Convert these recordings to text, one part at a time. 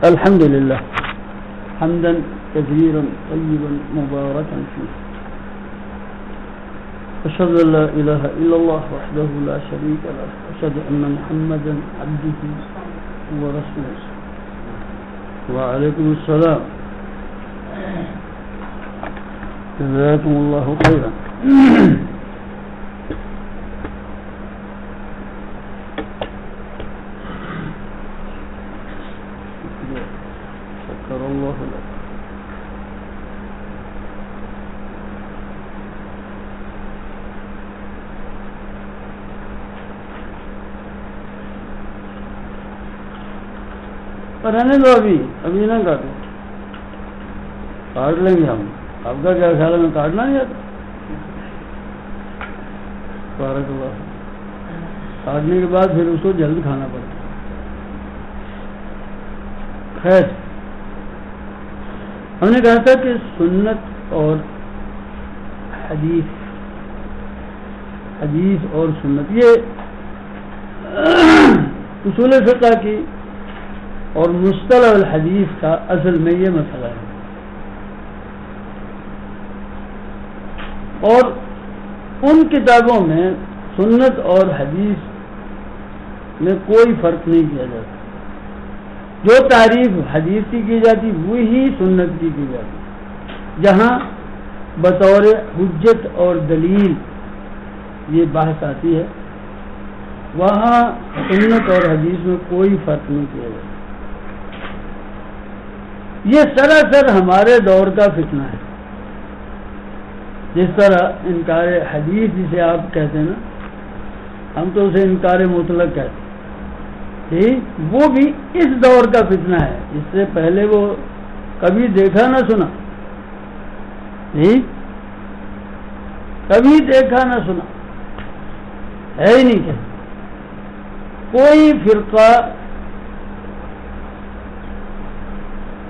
الحمد لله حمدا كثيرا طيبا مباركا فيه، أشهد أن لا إله إلا الله وحده لا شريك له، أشهد أن محمدا عبده ورسوله. وعليكم السلام، جزاكم الله خيرا. شكر الله لك. پر رہنے دو، ابھی نہ کاٹو، کاٹ لیں گے ہم. آپ کا کیا خیال ہے، میں کاٹنا نہیں آتا؟ بارک اللہ. کاٹنے کے بعد پھر اس کو جلد کھانا پڑتا. خیر، ہم نے کہا تھا کہ سنت اور حدیث اور سنت یہ اصول فقہ کی اور مصطلح الحدیث کا اصل میں یہ مسئلہ ہے، اور ان کتابوں میں سنت اور حدیث میں کوئی فرق نہیں کیا جاتا. جو تعریف حدیث کی جاتی وہی سنت کی جاتی. جہاں بطور حجت اور دلیل یہ بحث آتی ہے، وہاں سنت اور حدیث میں کوئی فرق نہیں کیا جاتا. یہ سراسر ہمارے دور کا فتنہ ہے. جس طرح انکار حدیث جسے آپ کہتے ہیں نا، ہم تو اسے انکار مطلق کہتے ہیں، وہ بھی اس دور کا فتنہ ہے. اس سے پہلے وہ کبھی دیکھا نہ سنا، کبھی دیکھا نہ سنا ہے ہی نہیں. کہ کوئی فرقہ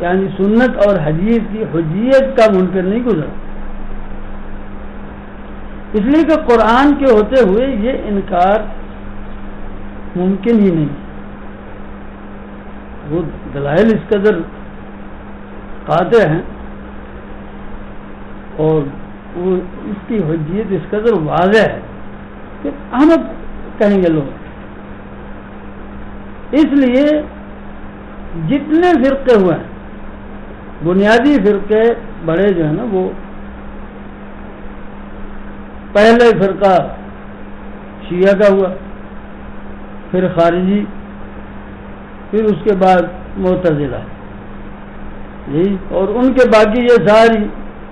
یعنی سنت اور حدیث کی حجیت کا منکر نہیں گزرا. اس لیے کہ قرآن کے ہوتے ہوئے یہ انکار ممکن ہی نہیں. وہ دلائل اس قدر قاطع ہیں اور وہ اس کی حجیت اس قدر واضح ہے کہ ہم اب کہیں گے لوگ. اس لیے جتنے فرقے ہوئے ہیں، بنیادی فرقے بڑے جو ہیں نا، وہ پہلے فرقہ شیعہ کا ہوا، پھر خارجی، پھر اس کے بعد معتزلہ، اور ان کے باقی یہ ساری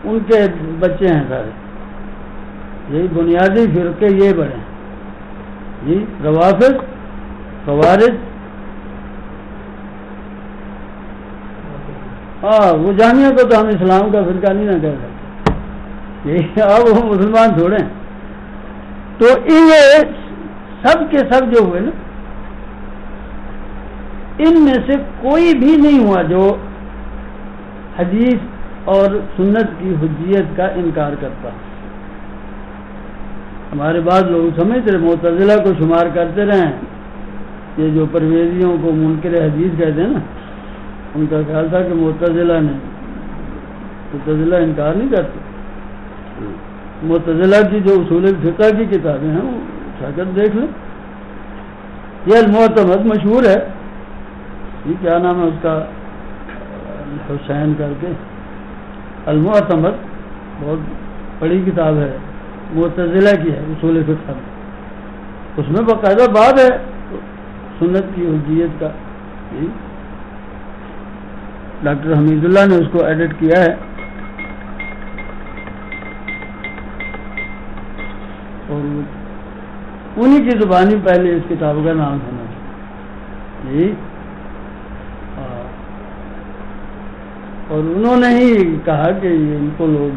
ان کے بچے ہیں سارے. یہی بنیادی فرقے یہ بڑے ہیں، روافض، خوارج. وہ جامعہ کو تو ہم اسلام کا فرقہ نہیں نہ کہہ سکتے، اب وہ مسلمان تھوڑے ہیں. تو یہ سب کے سب جو ہوئے نا، ان میں سے کوئی بھی نہیں ہوا جو حدیث اور سنت کی حجیت کا انکار کرتا. ہمارے بعض لوگ سمجھتے رہے، معتزلہ کو شمار کرتے رہے. یہ جو پرویزیوں کو منکر حدیث کہتے ہیں نا، ان کا خیال تھا کہ معتزلہ انکار نہیں کرتے. معتزلہ کی جو اصول فقہ کی کتابیں ہیں وہ شاگرد دیکھ لیں. یہ المعتمد مشہور ہے، یہ کیا نام ہے اس کا، حسین کر کے، المعتمد بہت بڑی کتاب ہے، معتزلہ کی ہے، اصول فقہ میں. اس میں باقاعدہ باب ہے سنت کی حجیت کا. ڈاکٹر حمید اللہ نے اس کو ایڈٹ کیا ہے، اور انہی کی زبانی پہلے اس کتاب کا نام سنا. اور انہوں نے ہی کہا کہ ان کو لوگ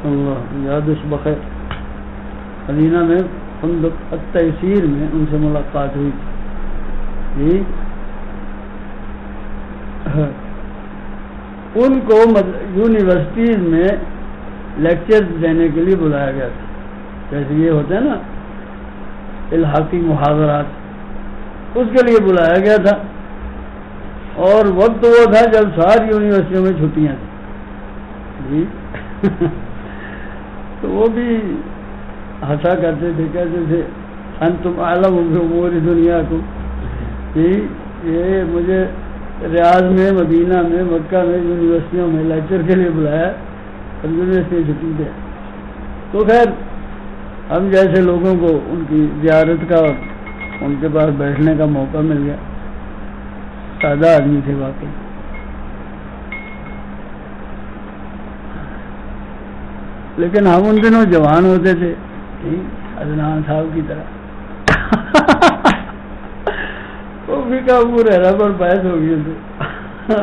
اللہ یادش بخیر مدینہ میں فندق التیسیر میں ان سے ملاقات ہوئی تھی. ان کو یونیورسٹیز میں لیکچر دینے کے لیے بلایا گیا تھا. جیسے یہ ہوتا ہے نا الحاقی محاضرات، اس کے لیے بلایا گیا تھا، اور وقت وہ تھا جب ساری یونیورسٹیوں میں چھٹیاں تھیں جی تو وہ بھی ہنسا کرتے تھے، کہتے تھے انتم اعلم بامور دنیا کو، جی یہ مجھے ریاض میں، مدینہ میں، مکہ میں یونیورسٹیوں میں لیکچر کے لیے بلایا اور یونیورسٹی چھٹی دے. تو خیر ہم جیسے لوگوں کو ان کی زیارت کا اور ان کے پاس بیٹھنے کا موقع مل گیا. سادہ آدمی تھے واقعی. لیکن ہم ان دنوں جوان ہوتے تھے عدنان صاحب کی طرح وہ بھی قابو رہا پر بحث ہو گئی تھے.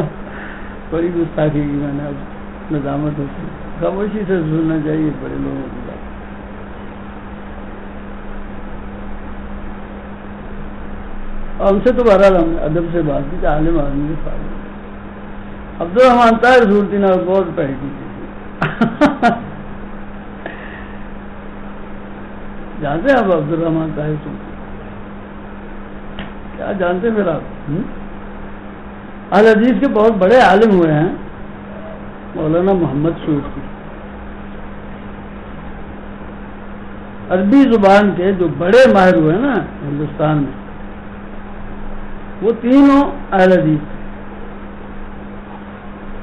بڑی گستاخی کی میں نے اب ندامت ہوتی ہے. خاموشی سے سننا چاہیے بڑے لوگوں کی بات. ہم سے تو بہرحال ہم نے ادب سے بات کی، عالم آدمی سے فائدہ. عبدالرحمٰن طاہر صورتی نے بہت پہلی تھی. جانتے ہیں آپ عبدالرحمٰن طاہر صورتی؟ کیا جانتے پھر آپ؟ اہل حدیث کے بہت بڑے عالم ہوئے ہیں مولانا محمد صورتی. عربی زبان کے جو بڑے ماہر ہوئے نا ہندوستان میں، وہ تینوں اہل حدیث.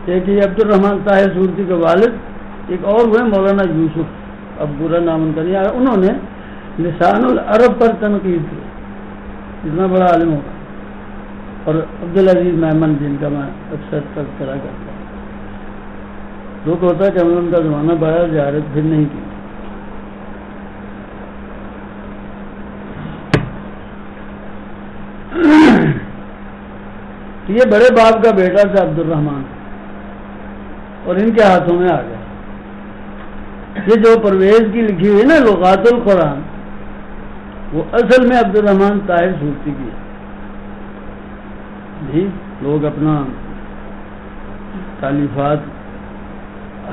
ایک یہ عبدالرحمٰن طاہر صورتی کے والد، ایک اور ہوئے مولانا یوسف، اب برا نام ان کا نہیں آیا، انہوں نے لسان العرب پر تنقید کی. اتنا بڑا عالم ہوگا. اور عبدالعزیز میمن جن کا میں اکثر تذکرہ کرتا ہوں. دکھ ہوتا ہے کہ ہم نے ان کا زمانہ پایا، زیارت پھر نہیں کی. یہ بڑے باپ کا بیٹا تھا عبدالرحمٰن، اور ان کے ہاتھوں میں آ گیا. یہ جو پرویز کی لکھی ہوئی نا لغات القرآن، وہ اصل میں عبدالرحمٰن طاہر صورتی کی ہے. جی لوگ اپنا تالیفات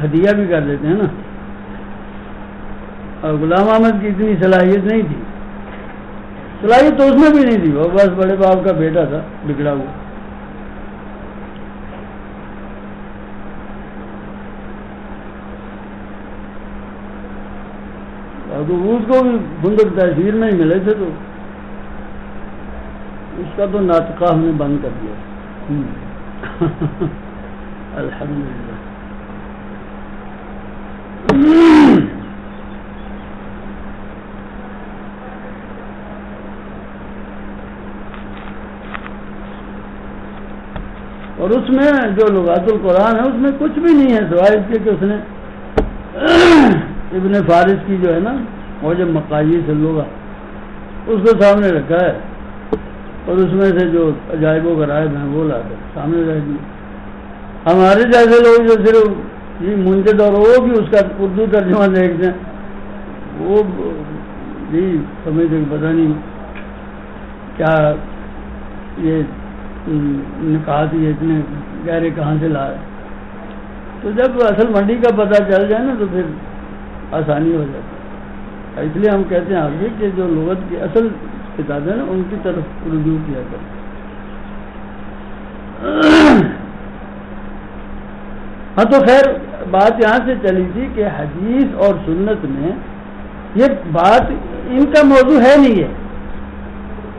ہدیہ بھی کر دیتے ہیں نا. اور غلام احمد کی اتنی صلاحیت نہیں تھی، صلاحیت تو اس میں بھی نہیں تھی، وہ بس بڑے باپ کا بیٹا تھا بگڑا ہوا. تو اس کو بھی بندر تحصیل میں ہی ملے تھے، تو اس کا تو ناطقہ ہم نے بند کر دیا. الحمدللہ. اور اس میں جو لغات القرآن ہے اس میں کچھ بھی نہیں ہے سوائے اس کے کہ اس نے ابن فارس کی جو ہے نا وہ جو مقاییس اللغہ اس کو سامنے رکھا ہے، اور اس میں سے جو عجائب و غرائب ہیں وہ لا کر سامنے رکھ دی. ہمارے جیسے لوگ جو صرف جی منجد اور وہ بھی اس کا اردو ترجمہ دیکھتے ہیں، وہ جی سمجھتے کہ پتہ نہیں کیا یہ نکات یہ اتنے گہرے کہاں سے لا رہے. تو جب اصل منڈی کا پتہ چل جائے نا تو پھر آسانی ہو جاتی ہے. اس لیے ہم کہتے ہیں آگے کہ جو لغت کی اصل کتابیں نا ان کی طرف رجوع کیا کریں. ہاں تو خیر بات یہاں سے چلی تھی کہ حدیث اور سنت میں یہ بات ان کا موضوع ہے نہیں ہے.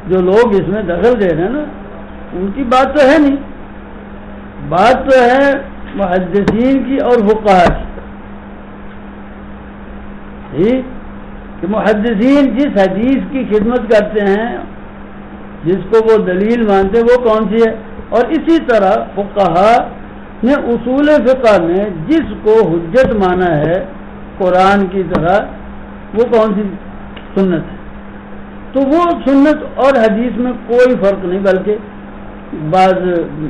جو لوگ اس میں دخل دے رہے ہیں نا ان کی بات تو ہے نہیں، بات تو ہے محدثین کی اور فقہاء کی. کہ محدثین جس حدیث کی خدمت کرتے ہیں، جس کو وہ دلیل مانتے ہیں، وہ کون سی ہے، اور اسی طرح فقہاء نے اصول فقہ میں جس کو حجت مانا ہے قرآن کی طرح، وہ کون سی سنت ہے. تو وہ سنت اور حدیث میں کوئی فرق نہیں، بلکہ بعض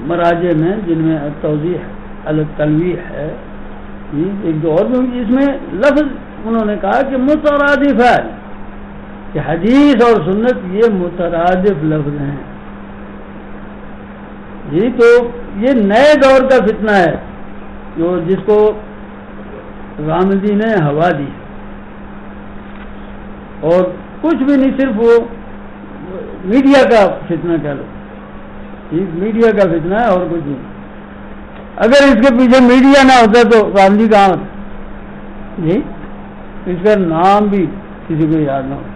مراجع میں جن میں توضیح التلویح ہے، ایک دو اور بھی اس میں لفظ انہوں نے کہا کہ مترادف ہے، کہ حدیث اور سنت یہ مترادف لفظ ہیں. جی تو یہ نئے دور کا فتنہ ہے جو جس کو غامدی نے ہوا دی، اور کچھ بھی نہیں، صرف وہ میڈیا کا فتنہ کہہ لو، میڈیا کا فتنہ ہے اور کچھ نہیں۔ اگر اس کے پیچھے میڈیا نہ ہوتا تو گاندھی کہاں ہوتا جی؟ اس کا نام بھی کسی کو یاد نہ ہو۔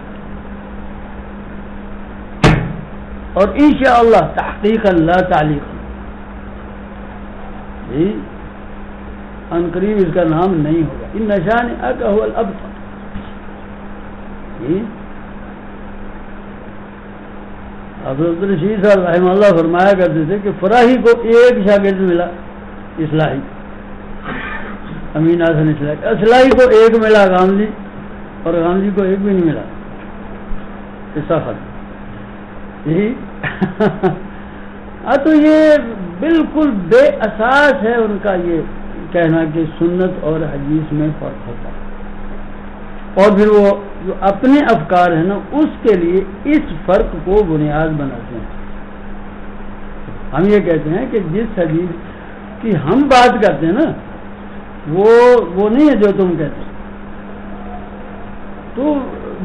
اور انشاءاللہ تحقیق اللہ تعلیق جی ان قریب اس کا نام نہیں ہوگا۔ ان نشان هو الابتر جی۔ حضرت رشید صاحب رحمہ اللہ فرمایا کرتے تھے کہ فراہی کو ایک شاگرد ملا اصلاحی، امین حسن اصلاحی کو ایک ملا غامدی، اور غامدی کو ایک بھی نہیں ملا اصافت جی۔ تو یہ بالکل بے اساس ہے ان کا یہ کہنا کہ سنت اور حدیث میں فرق ہوتا ہے، اور پھر وہ جو اپنے افکار ہیں نا اس کے لیے اس فرق کو بنیاد بناتے ہیں۔ ہم یہ کہتے ہیں کہ جس حدیث کی ہم بات کرتے ہیں نا وہ نہیں ہے جو تم کہتے ہیں۔ تو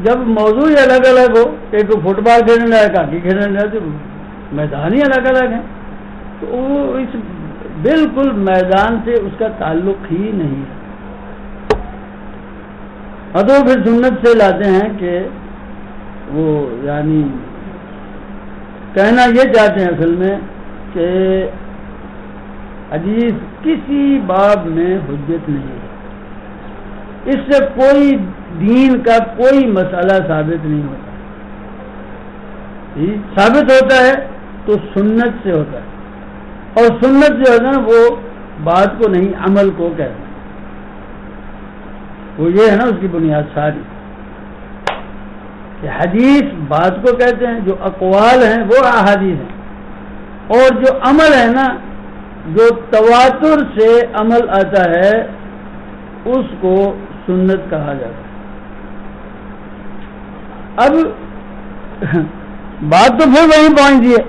جب موضوع الگ الگ ہو، ایک فٹ بال کھیلنے لگا، ہاکی کھیلنے لگا، تو میدان ہی الگ الگ ہیں، تو وہ اس بالکل میدان سے اس کا تعلق ہی نہیں ہے۔ تو پھر سنت سے لاتے ہیں کہ وہ یعنی کہنا یہ چاہتے ہیں اصل میں کہ حدیث کسی باب میں حجت نہیں ہے، اس سے کوئی دین کا کوئی مسئلہ ثابت نہیں ہوتا، ثابت ہوتا ہے تو سنت سے ہوتا ہے، اور سنت جو ہے نا وہ بات کو نہیں عمل کو کہتا ہے، وہ یہ ہے نا اس کی بنیاد ساری کہ حدیث بات کو کہتے ہیں، جو اقوال ہیں وہ احادیث ہیں، اور جو عمل ہے نا جو تواتر سے عمل آتا ہے اس کو سنت کہا جاتا ہے۔ اب بات تو پھر وہیں پہنچی ہے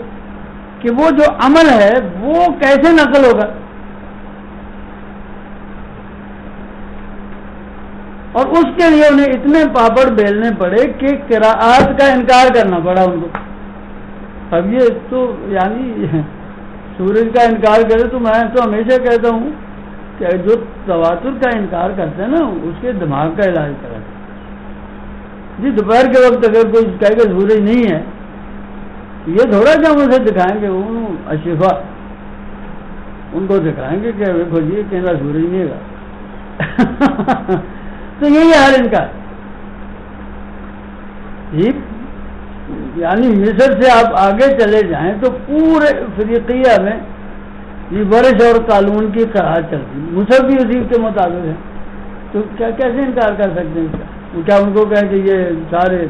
کہ وہ جو عمل ہے وہ کیسے نقل ہوگا، اور اس کے لیے انہیں اتنے پاپڑ بیلنے پڑے کہ قراءات کا انکار کرنا پڑا ان کو۔ اب یہ تو یعنی سورج کا انکار کرے تو میں تو ہمیشہ کہتا ہوں کہ جو تواتر کا انکار کرتے ہیں نا اس کے دماغ کا علاج کرا جی۔ دوپہر کے وقت اگر کوئی کہے کہ سورج نہیں ہے، یہ تھوڑا کہ ہم اسے دکھائیں گے اشفا، ان کو دکھائیں گے کہ دیکھو جی کہنا سورج نہیں ہے۔ تو یہی حال ان کا جی۔ یعنی مصر سے آپ آگے چلے جائیں تو پورے افریقیہ میں یہ ورش اور قانون کی قرآن چلتی، مصر بھی اسی کے مطابق ہے، تو کیا کیسے انکار کر سکتے ہیں اس کا؟ کیا ان کو کہیں کہ یہ سارے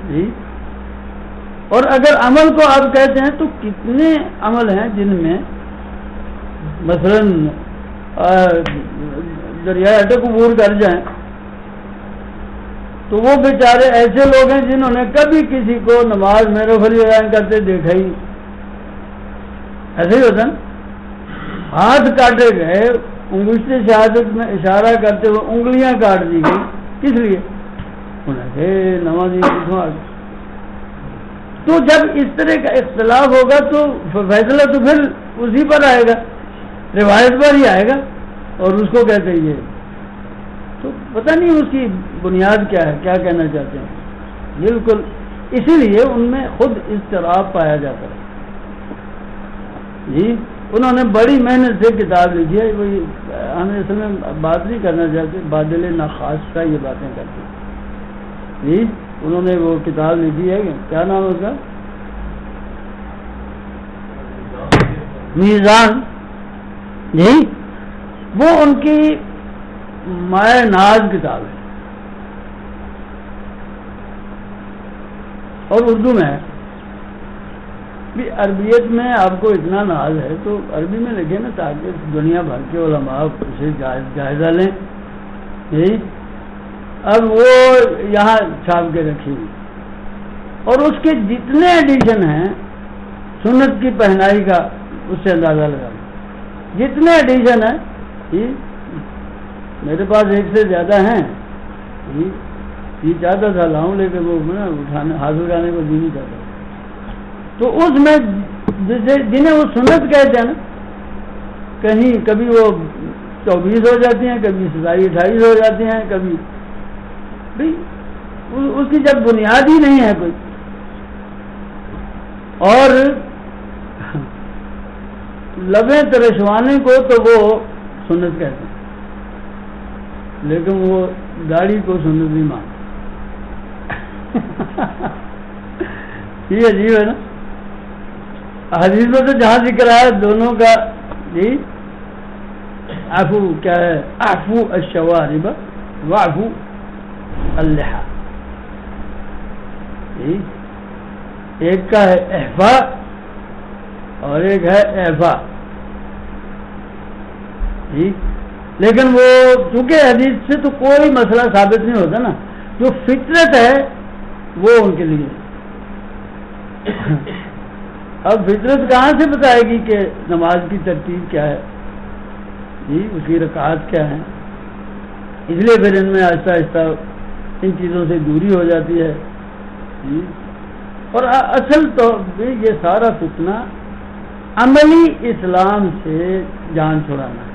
جی۔ اور اگر عمل کو آپ کہتے ہیں تو کتنے عمل ہیں جن میں مثلا دریائے اٹک عبور کر جائیں تو وہ بیچارے ایسے لوگ ہیں جنہوں نے کبھی کسی کو نماز میں رفلی اعلان کرتے دیکھا ہی، ایسے ہی ہوتا نا، ہاتھ کاٹے گئے، انگشت شہادت میں اشارہ کرتے ہوئے انگلیاں کاٹ دی گئی، کس لیے؟ نمازی کتوں آ گئی۔ تو جب اس طرح کا اختلاف ہوگا تو فیصلہ تو پھر اسی پر آئے گا، روایت پر ہی آئے گا، اور اس کو کہتے ہیں یہ تو پتہ نہیں اس کی بنیاد کیا ہے، کیا کہنا چاہتے ہیں بالکل۔ اسی لیے ان میں خود اضطراب پایا جاتا ہے جی۔ انہوں نے بڑی محنت سے کتاب لکھی ہے، ہم اصل میں بات نہیں کرنا چاہتے، بادل ناخاص کا یہ باتیں کرتے جی۔ انہوں نے وہ کتاب لکھی ہے، کیا نام ہے اس کا؟ میزان جی۔ وہ ان کی مائع ناز کتاب ہے، اور اردو میں ہے بھی۔ عربیت میں آپ کو اتنا ناز ہے تو عربی میں لکھے نا تاکہ دنیا بھر کے علماء اسے جائزہ لیں جی۔ اب وہ یہاں چھاپ کے رکھی ہوئی، اور اس کے جتنے ایڈیشن ہیں سنت کی پہنائی کا اس سے اندازہ لگا، جتنے ایڈیشن ہیں جی، میرے پاس ایک سے زیادہ ہیں جی، یہ چاہتا تھا لاؤں، لیکن وہ اٹھانے حاصل کرنے کو بھی نہیں چاہتا. تو اس میں جنہیں وہ سنت کہتے ہیں نا، کہیں کبھی وہ 24 ہو جاتی ہیں، کبھی 27-28 ہو جاتی ہیں، کبھی بھائی اس کی جب بنیاد ہی نہیں ہے کوئی. اور لبیں ترشوانے کو تو وہ سنت کہتے ہیں، لیکن وہ داڑھی کو سنت نہیں مانتے. یہ عجیب ہے نا. حدیث میں تو جہاں ذکر ہے دونوں کا، جی عفو کیا ہے، عفو الشوارب وعفو اللحى. ایک کا ہے احفا اور ایک ہے احفا. لیکن وہ چونکہ حدیث سے تو کوئی مسئلہ ثابت نہیں ہوتا نا، جو فطرت ہے وہ ان کے لیے. اب فطرت کہاں سے بتائے گی کہ نماز کی ترتیب کیا ہے، جی اس کی رکعات کیا ہیں؟ اس لیے پھر ان میں آہستہ آہستہ ان چیزوں سے دوری ہو جاتی ہے. جی اور اصل تو یہ سارا فتنہ عملی اسلام سے جان چھڑانا ہے،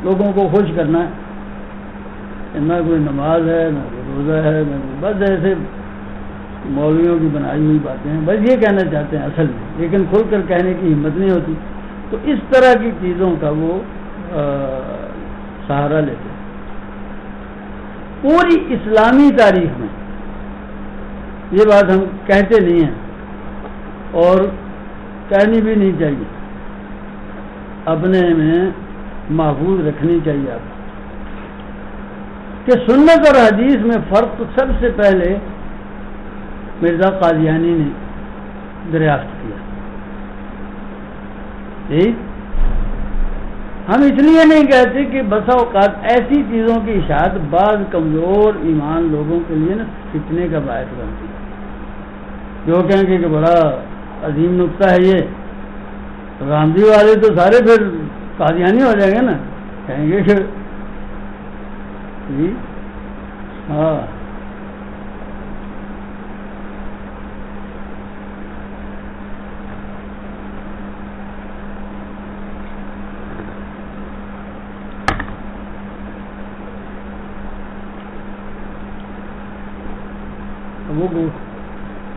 لوگوں کو خوش کرنا ہے. نہ کوئی نماز ہے، نہ کوئی روزہ ہے، نہ کوئی، بس ایسے مولویوں کی بنائی ہوئی باتیں ہیں، بس یہ کہنا چاہتے ہیں اصل میں، لیکن کھل کر کہنے کی ہمت نہیں ہوتی. تو اس طرح کی چیزوں کا وہ سہارا لیتے ہیں. پوری اسلامی تاریخ میں یہ بات ہم کہتے نہیں ہیں اور کہنی بھی نہیں چاہیے، اپنے میں محفوظ رکھنی چاہیے آپ کہ سنت اور حدیث میں فرق تو سب سے پہلے مرزا قادیانی نے دریافت کیا. ہم اس لیے نہیں کہتے کہ بسا اوقات ایسی چیزوں کی اشاعت بعض کمزور ایمان لوگوں کے لیے نا فتنے کا باعث بنتی ہے، جو کہیں گے کہ بڑا عظیم نقطہ ہے یہ، غامدی والے تو سارے پھر قادیانی ہو جائیں گے نا، کہیں گے کہ جی ہاں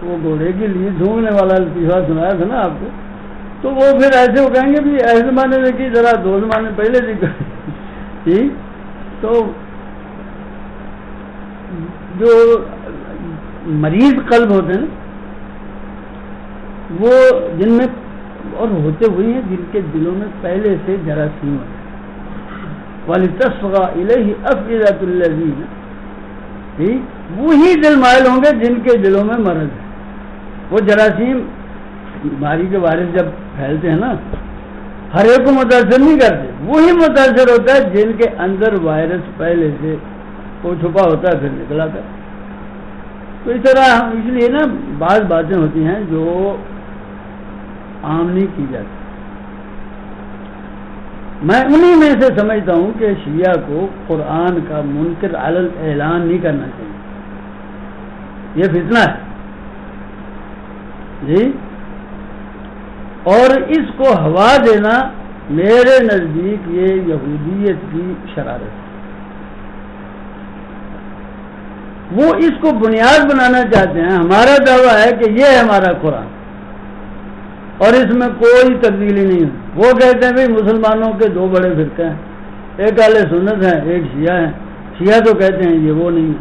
وہ گھوڑے کے لیے جھونکنے والا لطیفہ سنایا تھا نا آپ کو، تو وہ پھر ایسے وہ کہیں گے بھی ایسے زمانے میں کی ذرا 2 زمانے پہلے ٹھیک. تو جو مریض قلب ہوتے ہیں وہ جن میں اور ہوتے ہوئے ہیں جن کے دلوں میں پہلے سے جراثیم ہوتے ہیں، وَلِتَصْغَى إِلَيْهِ أَفْئِدَةُ الَّذِينَ، وہی دل مائل ہوں گے جن کے دلوں میں مرض ہے. وہ جراثیم بیماری کے وائرس جب پھیلتے ہیں نا، ہر ایک کو متاثر نہیں کرتے، وہی متاثر ہوتا ہے جن کے اندر وائرس پہلے سے وہ چھپا ہوتا ہے پھر نکل آتا ہے. تو اس طرح اس لیے نا بعض باتیں ہوتی ہیں جو عام نہیں کی جاتی. میں انہی میں سے سمجھتا ہوں کہ شیعہ کو قرآن کا منکر علی الاعلان نہیں کرنا چاہیے، یہ فتنہ ہے جی. اور اس کو ہوا دینا میرے نزدیک یہ یہودیت کی شرارت ہے. وہ اس کو بنیاد بنانا چاہتے ہیں. ہمارا دعویٰ ہے کہ یہ ہے ہمارا قرآن اور اس میں کوئی تبدیلی نہیں ہے. وہ کہتے ہیں بھائی مسلمانوں کے 2 بڑے فرقے ہیں، ایک اہل سنت ہیں، ایک شیعہ ہیں. شیعہ تو کہتے ہیں یہ وہ نہیں ہے،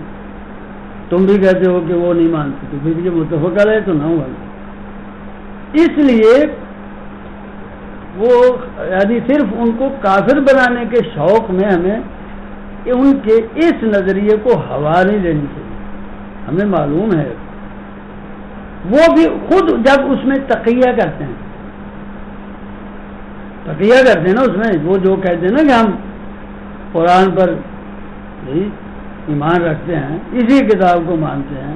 تم بھی کہتے ہو کہ وہ نہیں مانتے، تو پھر یہ متفق علیہ تو نہ ہوا. اس لیے وہ یعنی صرف ان کو کافر بنانے کے شوق میں ہمیں ان کے اس نظریے کو ہوا نہیں دینی چاہیے. ہمیں معلوم ہے وہ بھی خود جب اس میں تقیہ کرتے ہیں نا، اس میں وہ جو کہتے ہیں نا کہ ہم قرآن پر ایمان رکھتے ہیں، اسی کتاب کو مانتے ہیں،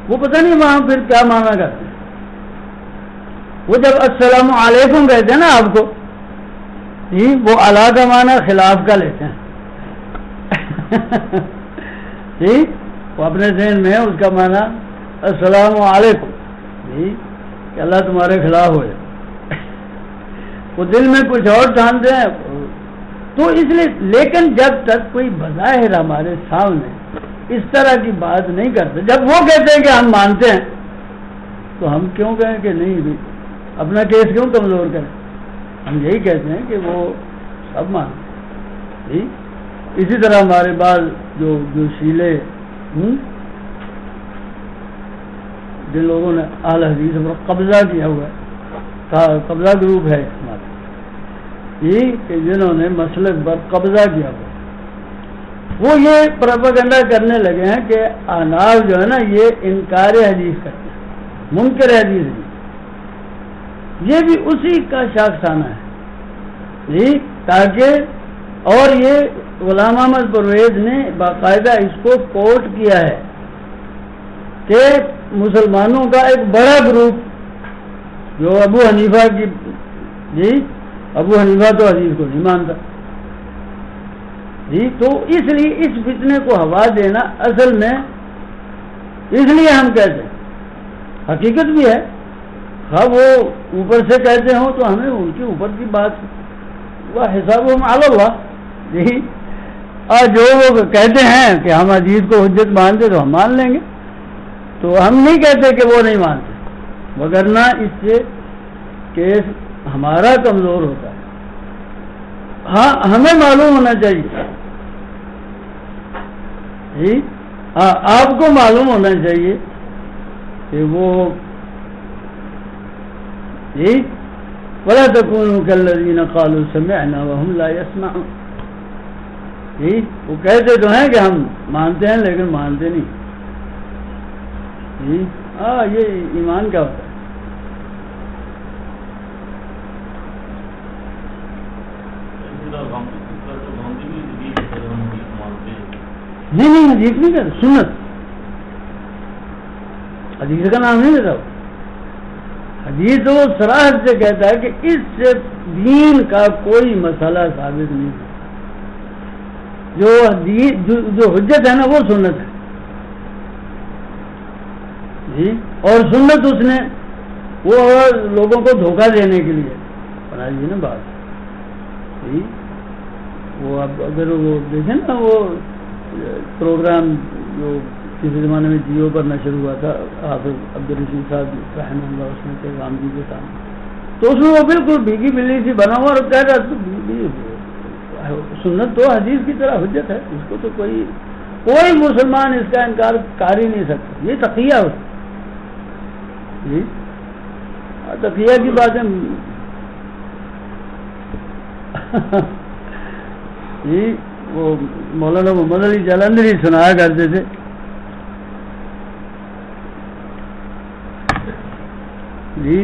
وہ پتہ نہیں وہاں پھر کیا مانا کرتے ہیں. وہ جب السلام علیکم کہتے ہیں نا آپ کو، وہ اعلیٰ کا معنی خلاف کا لیتے ہیں. وہ اپنے ذہن میں ہے اس کا معنی السلام علیکم، جی کہ اللہ تمہارے خلاف ہوئے، وہ دل میں کچھ اور جانتے ہیں. تو اس لیے لیکن جب تک کوئی بظاہر ہمارے سامنے اس طرح کی بات نہیں کرتے، جب وہ کہتے ہیں کہ ہم مانتے ہیں تو ہم کیوں کہیں کہ نہیں بھی اپنا کیس کیوں کمزور کریں؟ ہم یہی کہتے ہیں کہ وہ سب مانتے ہیں. اسی طرح ہمارے بعض جو شیلے جن لوگوں نے اہل حدیث پر قبضہ کیا ہوا ہے، قبضہ گروپ ہے ہمارا، یہ کہ جنہوں نے مسلک پر قبضہ کیا ہوا، وہ یہ پروپیگنڈا کرنے لگے ہیں کہ احناف جو ہے نا یہ انکار حدیث کرتے ہیں، منکر حدیث نہیں. یہ بھی اسی کا شاخسانہ ہے جی، تاکہ اور یہ غلام احمد پرویز نے باقاعدہ اس کو کوٹ کیا ہے کہ مسلمانوں کا ایک بڑا گروپ جو ابو حنیفہ کی، جی ابو حنیفہ تو حدیث کو نہیں مانتا جی، تو اس لیے اس فتنے کو ہوا دینا اصل میں اس لیے ہم کہتے ہیں، حقیقت بھی ہے، ہاں وہ اوپر سے کہتے ہوں تو ہمیں ان کے اوپر کی بات وہ حسابہم علی اللہ جی، اور جو وہ کہتے ہیں کہ ہم حدیث کو حجت مانتے تو ہم مان لیں گے، تو ہم نہیں کہتے کہ وہ نہیں مانتے، وگرنہ اس سے کیس ہمارا کمزور ہوتا ہے. ہاں ہمیں معلوم ہونا چاہیے جی، ہاں آپ کو معلوم ہونا چاہیے کہ وہ جی وَلَا تَكُونُوا كَالَّذِينَ قَالُوا سَمِعْنَا وَهُمْ لَا يَسْمَعُونَ جی، وہ کہتے تو ہیں کہ ہم مانتے ہیں لیکن مانتے نہیں جی. ہاں یہ ایمان کا ہوتا ہے. نہیں حدیث نہیں کہتا، سنت، حدیث کا نام نہیں دیتا. حدیث وہ صراحت سے کہتا ہے کہ اس سے دین کا کوئی مسئلہ ثابت نہیں ہے. جو حجت ہے نا وہ سنت ہے جی، اور سنت اس نے وہ لوگوں کو دھوکہ دینے کے لیے بنا دی نا بات جی. وہ اب اگر وہ دیکھیں نا وہ پروگرام جو کسی زمانے میں جیو پر نشر ہوا تھا حافظ عبدالرشید صاحب رحمہ اللہ، اس میں پیغام جی کے سامنے، تو اس میں وہ بالکل بھیگی بلی سی بنا ہوا اور کہہ رہا تو سنت تو حدیث کی طرح حجت ہے، اس کو تو کوئی مسلمان اس کا انکار کر ہی نہیں سکتا. یہ تقیہ ہو جی، تقیہ کی باتیں جی وہ مولانا محمد علی جلندری سنایا کرتے تھے جی.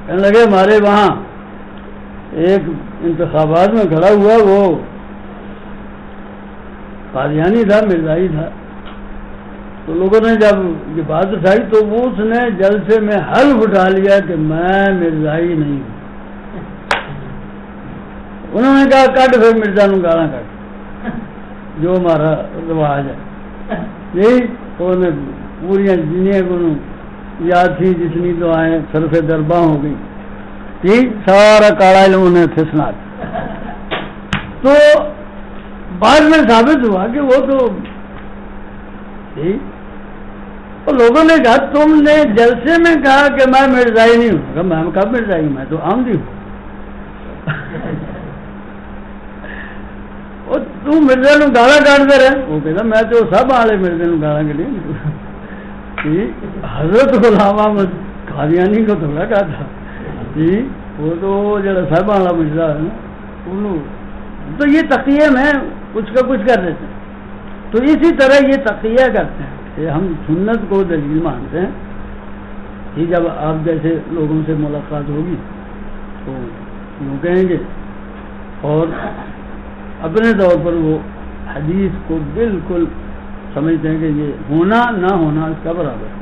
کہنے لگے ہمارے وہاں ایک انتخابات میں کھڑا ہوا، وہ قادیانی تھا، مرزائی تھا، تو لوگوں نے جب یہ بات اٹھائی تو وہ اس نے جلسے میں حلف اٹھا لیا کہ میں مرزائی نہیں ہوں. انہوں نے کہا کٹ پھر مرزا نو گالاں کٹ، جو ہمارا رواج ہے یہی. انہیں پوریا جنیا کو یاد تھی جتنی تو آئے صرف درباں ہو گئی جی، سارا کالا علم انہیں تھے سنا. تو بعد میں ثابت ہوا کہ وہ تو جی، تو لوگوں نے کہا تم نے جلسے میں کہا کہ میں مرزائی نہیں ہوں. میں کب مرزائی ہوں، میں تو آمدی ہوں. تو مرزا نو گالا کاٹتے رہے. وہ کہتا میں تو سب والے مرزے نو گالا کے لیے حضرت غلام احمد قادیانی کو تھوڑا کہا تھا جی، وہ تو جڑا سب والا مرزا ہے نا، تو یہ تقیہ میں کچھ کا کچھ کر دیتے ہیں. تو اسی طرح یہ تقیہ کرتے ہیں کہ ہم سنت کو دلیل مانتے ہیں جی. جب آپ جیسے لوگوں سے ملاقات ہوگی تو وہ کہیں گے، اور اپنے طور پر وہ حدیث کو بالکل سمجھتے ہیں کہ یہ ہونا نہ ہونا اس کا برابر ہے.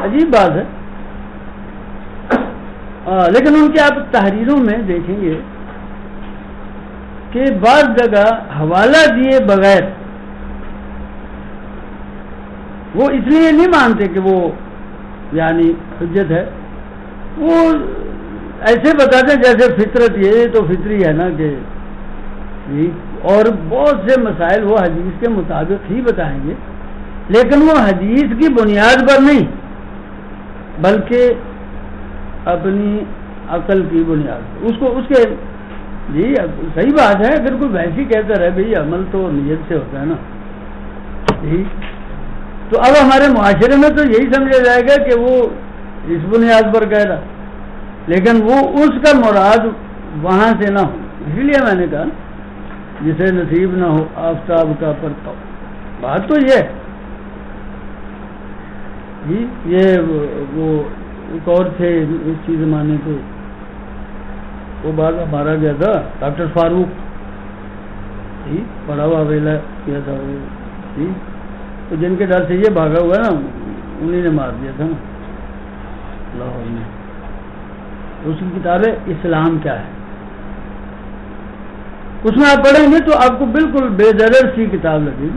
عجیب بات ہے. لیکن ان کے آپ تحریروں میں دیکھیں گے کہ بعض جگہ حوالہ دیے بغیر وہ اس لیے نہیں مانتے کہ وہ یعنی حجت ہے، وہ ایسے بتاتے ہیں جیسے فطرت، یہ تو فطری ہے نا کہ اور بہت سے مسائل وہ حدیث کے مطابق ہی بتائیں گے، لیکن وہ حدیث کی بنیاد پر نہیں بلکہ اپنی عقل کی بنیاد پر، اس کے جی صحیح بات ہے، اگر کوئی ویسی کہتا رہے بھئی عمل تو نیت سے ہوتا ہے نا جی، تو اب ہمارے معاشرے میں تو یہی سمجھا جائے گا کہ وہ اس بنیاد پر کہہ رہا، لیکن وہ اس کا مراد وہاں سے نہ ہو، اسی لیے میں نے کہا جسے نصیب نہ ہو آفتاب کا پرتو، بات تو یہ ہے جی۔ یہ وہ ایک اور تھے اسی زمانے کے، وہ بعد مارا گیا تھا ڈاکٹر فاروق جی، بڑا ہوا ویلا کیا تھا وہ جی، تو جن کے ڈر سے یہ بھاگا ہوا نا انہی نے مار دیا تھا نا لاہور میں۔ اس کی کتاب ہے اسلام کیا ہے، اس میں آپ پڑھیں گے تو آپ کو بالکل بے ضرر سی کتاب لگے گی،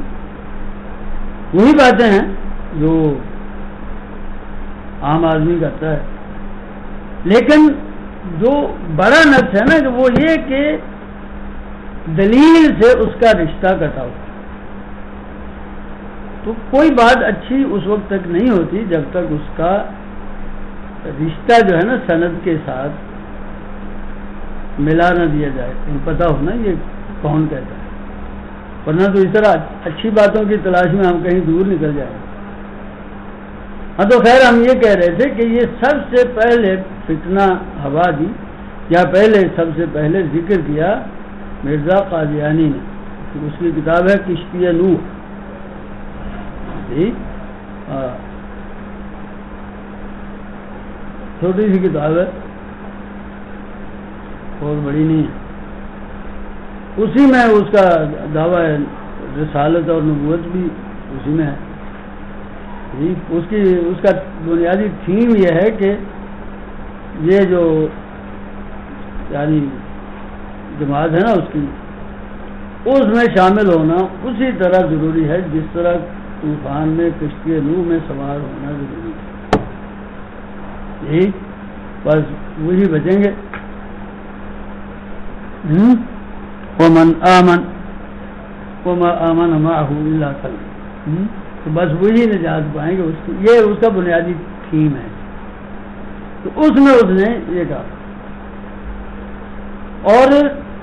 وہی باتیں ہیں جو عام آدمی کرتا ہے، لیکن جو بڑا نقص ہے نا کہ وہ یہ کہ دلیل سے اس کا رشتہ کٹا ہو، تو کوئی بات اچھی اس وقت تک نہیں ہوتی جب تک اس کا رشتہ جو ہے نا سند کے ساتھ ملا نہ دیا جائے، پتہ ہو نا یہ کون کہتا ہے، ورنہ تو اس طرح اچھی باتوں کی تلاش میں ہم کہیں دور نکل جائیں۔ ہاں تو خیر ہم یہ کہہ رہے تھے کہ یہ سب سے پہلے فتنہ ہوا دی، یا پہلے سب سے پہلے ذکر کیا مرزا قادیانی نے، اس کی کتاب ہے کشتی نوح جی، چھوٹی سی کتاب ہے، بہت بڑی نہیں ہے، اسی میں اس کا دعویٰ ہے رسالت اور نبوت بھی اسی میں ہے جی۔ اس کا بنیادی تھیم یہ ہے کہ یہ جو یعنی جماعت ہے نا اس میں شامل ہونا اسی طرح ضروری ہے جس طرح طوفان میں کشتی نوح میں سوار ہونا ضروری ہے جی، بس وہی بچیں گے۔ ومن آمن وما آمن معه الا قليل، تو بس وہی نجات پائیں گے، یہ اس کا بنیادی تھیم ہے، تو اس میں اس نے یہ کہا۔ اور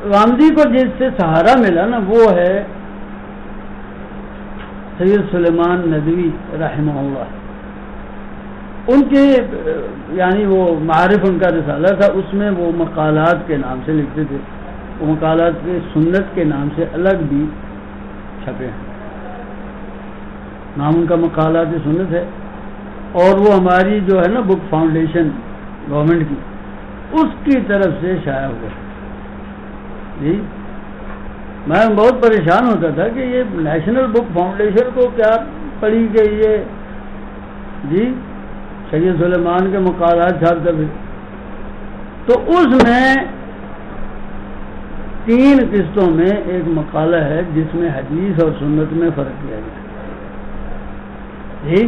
رامزی کو جس سے سہارا ملا نا وہ ہے سید سلیمان ندوی رحمہ اللہ، ان کے یعنی وہ معارف ان کا رسالہ تھا، اس میں وہ مقالات کے نام سے لکھتے تھے، وہ مقالات کے سنت کے نام سے الگ بھی چھپے ہیں، نام ان کا مقالات سنت ہے، اور وہ ہماری جو ہے نا بک فاؤنڈیشن گورنمنٹ کی اس کی طرف سے شائع ہوا جی۔ میں بہت پریشان ہوتا تھا کہ یہ نیشنل بک فاؤنڈیشن کو کیا پڑھی کہ یہ جی سید سلیمان کے مقالات چھاپتا بھی، تو اس میں 3 قسطوں میں ایک مقالہ ہے جس میں حدیث اور سنت میں فرق کیا گیا جی،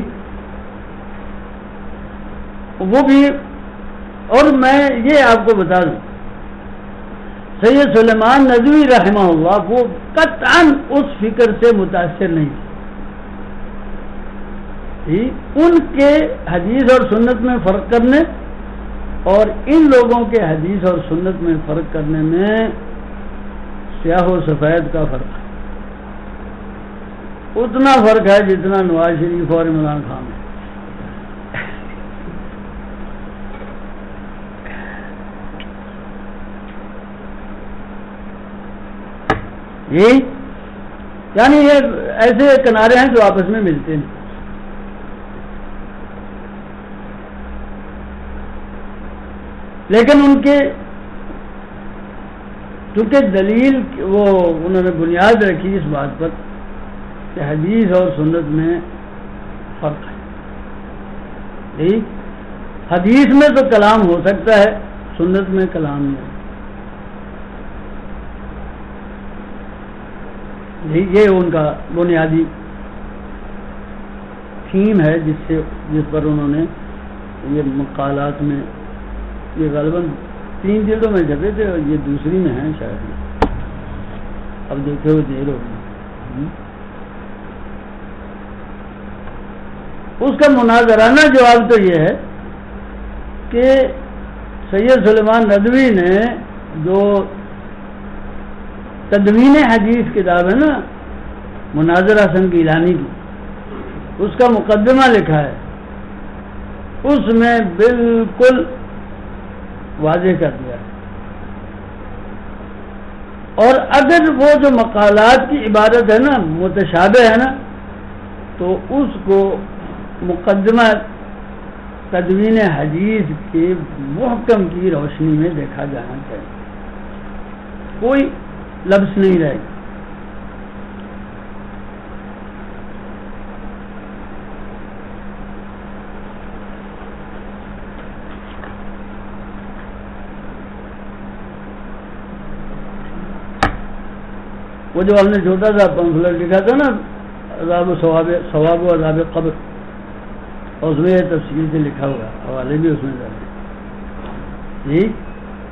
وہ بھی۔ اور میں یہ آپ کو بتا دوں سید سلیمان ندوی رحمہ اللہ وہ قطعاً اس فکر سے متاثر نہیں تھی، ان کے حدیث اور سنت میں فرق کرنے اور ان لوگوں کے حدیث اور سنت میں فرق کرنے میں سیاہ و سفید کا فرق ہے، اتنا فرق ہے جتنا نواز شریف اور عمران خان ہے یعنی یہ ایسے کنارے ہیں جو آپس میں ملتے ہیں، لیکن ان کے چونکہ دلیل وہ انہوں نے بنیاد رکھی اس بات پر کہ حدیث اور سنت میں فرق ہے، حدیث میں تو کلام ہو سکتا ہے، سنت میں کلام نہیں، یہ ان کا بنیادی تفہیم ہے جس پر انہوں نے یہ مقالات میں، یہ غالباً 3 جلدوں میں چھپے تھے اور یہ دوسری میں ہیں شاید، اب دیکھے وہ دیر ہوگی۔ اس کا مناظرانہ جواب تو یہ ہے کہ سید سلیمان ندوی نے جو تدوین حدیث کتاب ہے نا مناظر حسن گیلانی کی، اس کا مقدمہ لکھا ہے، اس میں بالکل واضح کر دیا ہے۔ اور اگر وہ جو مقالات کی عبارت ہے نا متشابہ ہے نا، تو اس کو مقدمہ تدوین حدیث کے محکم کی روشنی میں دیکھا جانا چاہیے، کوئی لفظ نہیں رہے گا۔ وہ جو ہم نے چھوٹا سا پمفلٹ لکھا تھا نا عذاب و ثواب و عذاب قبر، اور اس میں یہ تفصیل سے لکھا ہوا حوالے بھی اس میں جاتے ہیں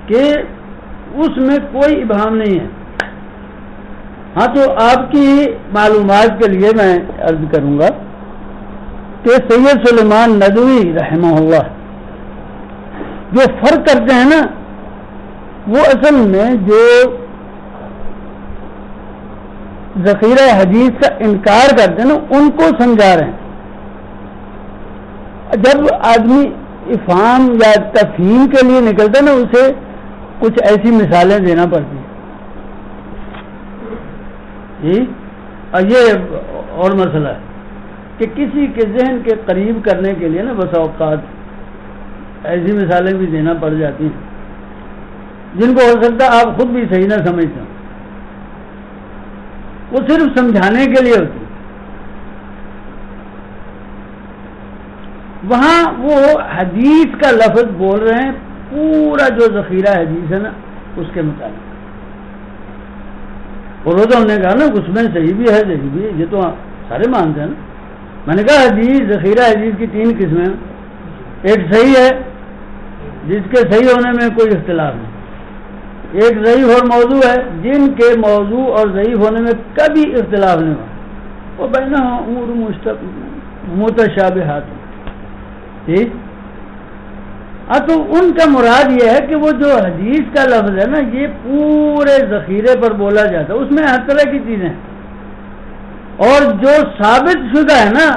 کہ اس میں کوئی ابہام نہیں ہے۔ ہاں تو آپ کی معلومات کے لیے میں عرض کروں گا کہ سید سلیمان ندوی رحمہ اللہ جو فرق کرتے ہیں نا، وہ اصل میں جو ذخیرہ حدیث کا انکار کرتے ہیں نا ان کو سمجھا رہے ہیں۔ جب آدمی افہام یا تفہیم کے لیے نکلتا ہے نا، اسے کچھ ایسی مثالیں دینا پڑتی ہیں جی۔ اور یہ اور مسئلہ ہے کہ کسی کے ذہن کے قریب کرنے کے لیے نا بس اوقات ایسی مثالیں بھی دینا پڑ جاتی ہیں جن کو ہو سکتا ہے آپ خود بھی صحیح نہ سمجھتے ہیں، وہ صرف سمجھانے کے لیے ہوتی ہے۔ وہاں وہ حدیث کا لفظ بول رہے ہیں، پورا جو ذخیرہ حدیث ہے نا اس کے مطابق، اور وہ تو ہم نے کہا نا اس میں صحیح بھی ہے صحیح بھی ہے، یہ تو سارے مانتے ہیں نا۔ میں نے کہا حدیث ذخیرہ حدیث کی 3 قسمیں ہیں، ایک صحیح ہے جس کے صحیح ہونے میں کوئی اختلاف نہیں، ایک ضعیف اور موضوع ہے جن کے موضوع اور ضعیف ہونے میں کبھی اختلاف نہیں ہوا، وہ بینہما امور متشابہات، ٹھیک۔ تو ان کا مراد یہ ہے کہ وہ جو حدیث کا لفظ ہے نا یہ پورے ذخیرے پر بولا جاتا ہے، اس میں ہر طرح کی چیزیں ہیں، اور جو ثابت شدہ ہے نا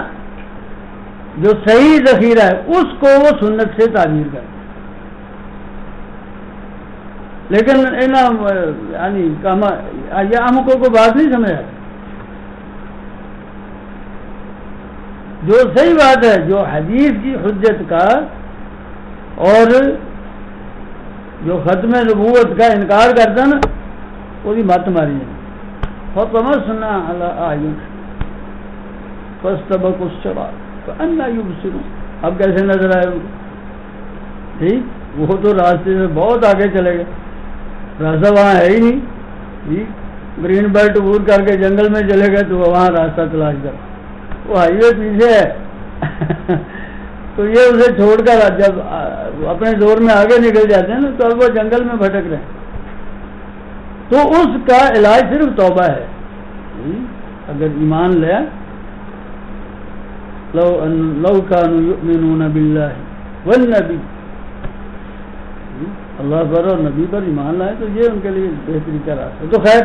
جو صحیح ذخیرہ ہے اس کو وہ سنت سے تعبیر کرتے ہیں۔ لیکن یعنی یہ ہم کو بات نہیں سمجھ آتی، جو صحیح بات ہے جو حدیث کی حجت کا اور جو ختم نبوت کا انکار کرتا نا وہی مت ماری ہے۔ فَطَمَسْنَا عَلَىٰ أَعْيُنِهِمْ فَاسْتَبَقُوا الصِّرَاطَ فَأَنَّىٰ يُبْصِرُونَ۔ اب کیسے نظر آئے وہ؟ ٹھیک، وہ تو راستے سے بہت آگے چلے گئے، راستہ وہاں ہے ہی نہیں، ٹھیک، گرین بیلٹ عبور کر کے جنگل میں چلے گئے تو وہاں راستہ تلاش کر، وہ ہائی وے پیچھے ہے تو یہ اسے چھوڑ کر جب اپنے زور میں آگے نکل جاتے ہیں نا تو اب وہ جنگل میں بھٹک رہے ہیں، تو اس کا علاج صرف توبہ ہے۔ اگر ایمان لے لو كانوا يؤمنون بالله والنبي، اللہ پر اور نبی پر ایمان لائے تو یہ ان کے لیے بہتری کا راستہ۔ تو خیر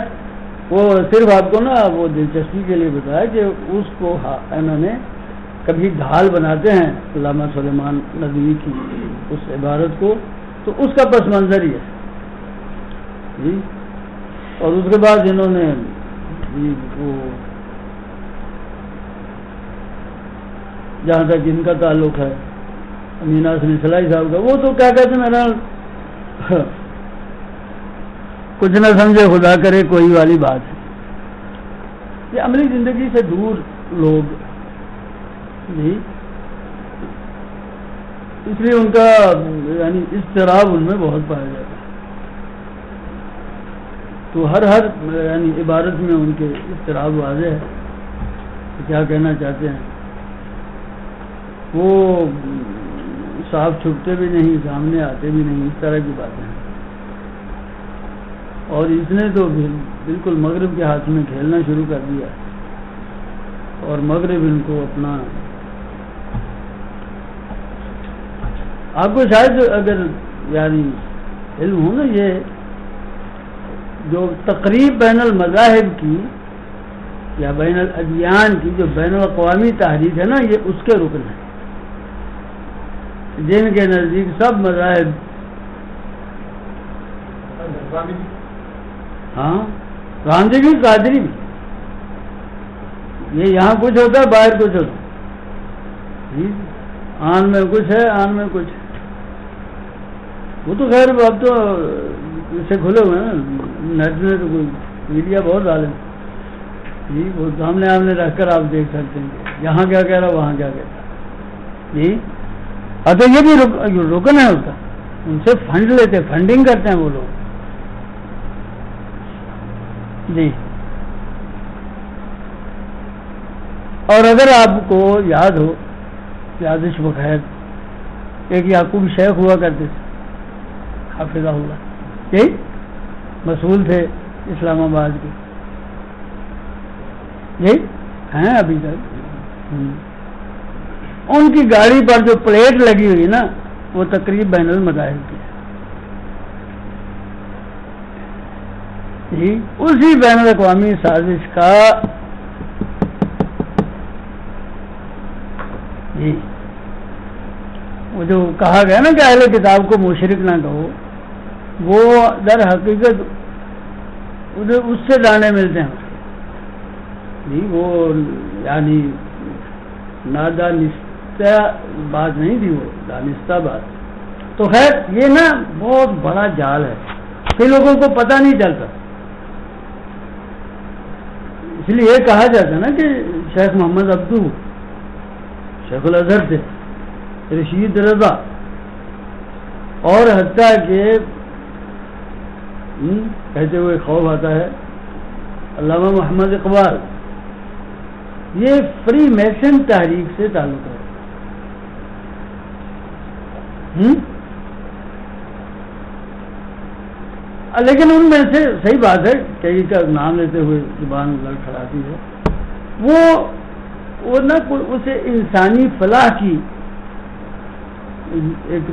وہ صرف آپ کو نا وہ دلچسپی کے لیے بتایا کہ اس کو انہوں نے کبھی ڈھال بناتے ہیں علامہ سلیمان ندوی کی اس عبارت کو، تو اس کا پس منظر ہی ہے جی۔ اور اس کے بعد انہوں نے وہ جہاں تک ان کا تعلق ہے امین حسن صلاحی صاحب کا، وہ تو کیا کہتے ہیں میرا کچھ نہ سمجھے خدا کرے کوئی والی بات ہے، یہ عملی زندگی سے دور لوگ جی، اس لیے ان کا یعنی اضطراب ان میں بہت پایا جاتا ہے، تو ہر یعنی عبارت میں ان کے اضطراب واضح ہے کہ کیا کہنا چاہتے ہیں۔ وہ صاحب چھپتے بھی نہیں، سامنے آتے بھی نہیں، اس طرح کی باتیں ہیں. اور اس نے تو بالکل مغرب کے ہاتھ میں کھیلنا شروع کر دیا، اور مغرب ان کو اپنا. آپ کو شاید اگر یعنی علم ہو نا، یہ جو تقریب بین المذاہب کی یا بین الادیان کی جو بین الاقوامی تحریک ہے نا، یہ اس کے رکن ہے، جن کے نزدیک سب مذاہب. ہاں، رامجی بھی، قادری بھی. یہ یہاں کچھ ہوتا ہے، باہر کچھ ہوتا ہے. آن میں کچھ ہے، آن میں کچھ ہے. وہ تو خیر اب تو اس سے کھلے ہوئے ہیں نیٹ میں، تو کوئی میڈیا بہت ظالم جی. وہ سامنے آمنے رکھ کر آپ دیکھ سکتے ہیں یہاں کیا کہہ رہا، وہاں کیا کہتا جی. ہاں تو یہ بھی رکن ہے اس کا. ان سے فنڈ لیتے، فنڈنگ کرتے ہیں وہ لوگ جی. اور اگر آپ کو یاد ہو، یادش بخیر، ایک یعقوب شیخ ہوا کرتے تھے حافظہ اللہ، یہی مسئول تھے اسلام آباد کے، یہی ہیں ابھی تک. ان کی گاڑی پر جو پلیٹ لگی ہوئی نا، وہ تقریب بین المذاہب کی جی. اسی بین الاقوامی سازش کا جی. وہ جو کہا گیا نا کہ اہل کتاب کو مشرک نہ کہو، وہ در حقیقت اس سے دانے ملتے ہیں جی. وہ یعنی نادانستہ بات نہیں تھی، وہ دانستہ بات. تو خیر یہ نا بہت بڑا جال ہے، کئی لوگوں کو پتہ نہیں چلتا. اس لیے یہ کہا جاتا نا کہ شیخ محمد عبدو شیخ الازہر تھے، رشید رضا، اور حتیٰ کہ کہتے ہوئے خوف آتا ہے علامہ محمد اقبال، یہ فری میسن تحریک سے تعلق ہے. لیکن ان میں سے صحیح بات ہے، کئی کا نام لیتے ہوئے زبان لڑکھڑاتی ہے، وہ نہ اسے انسانی فلاح کی ایک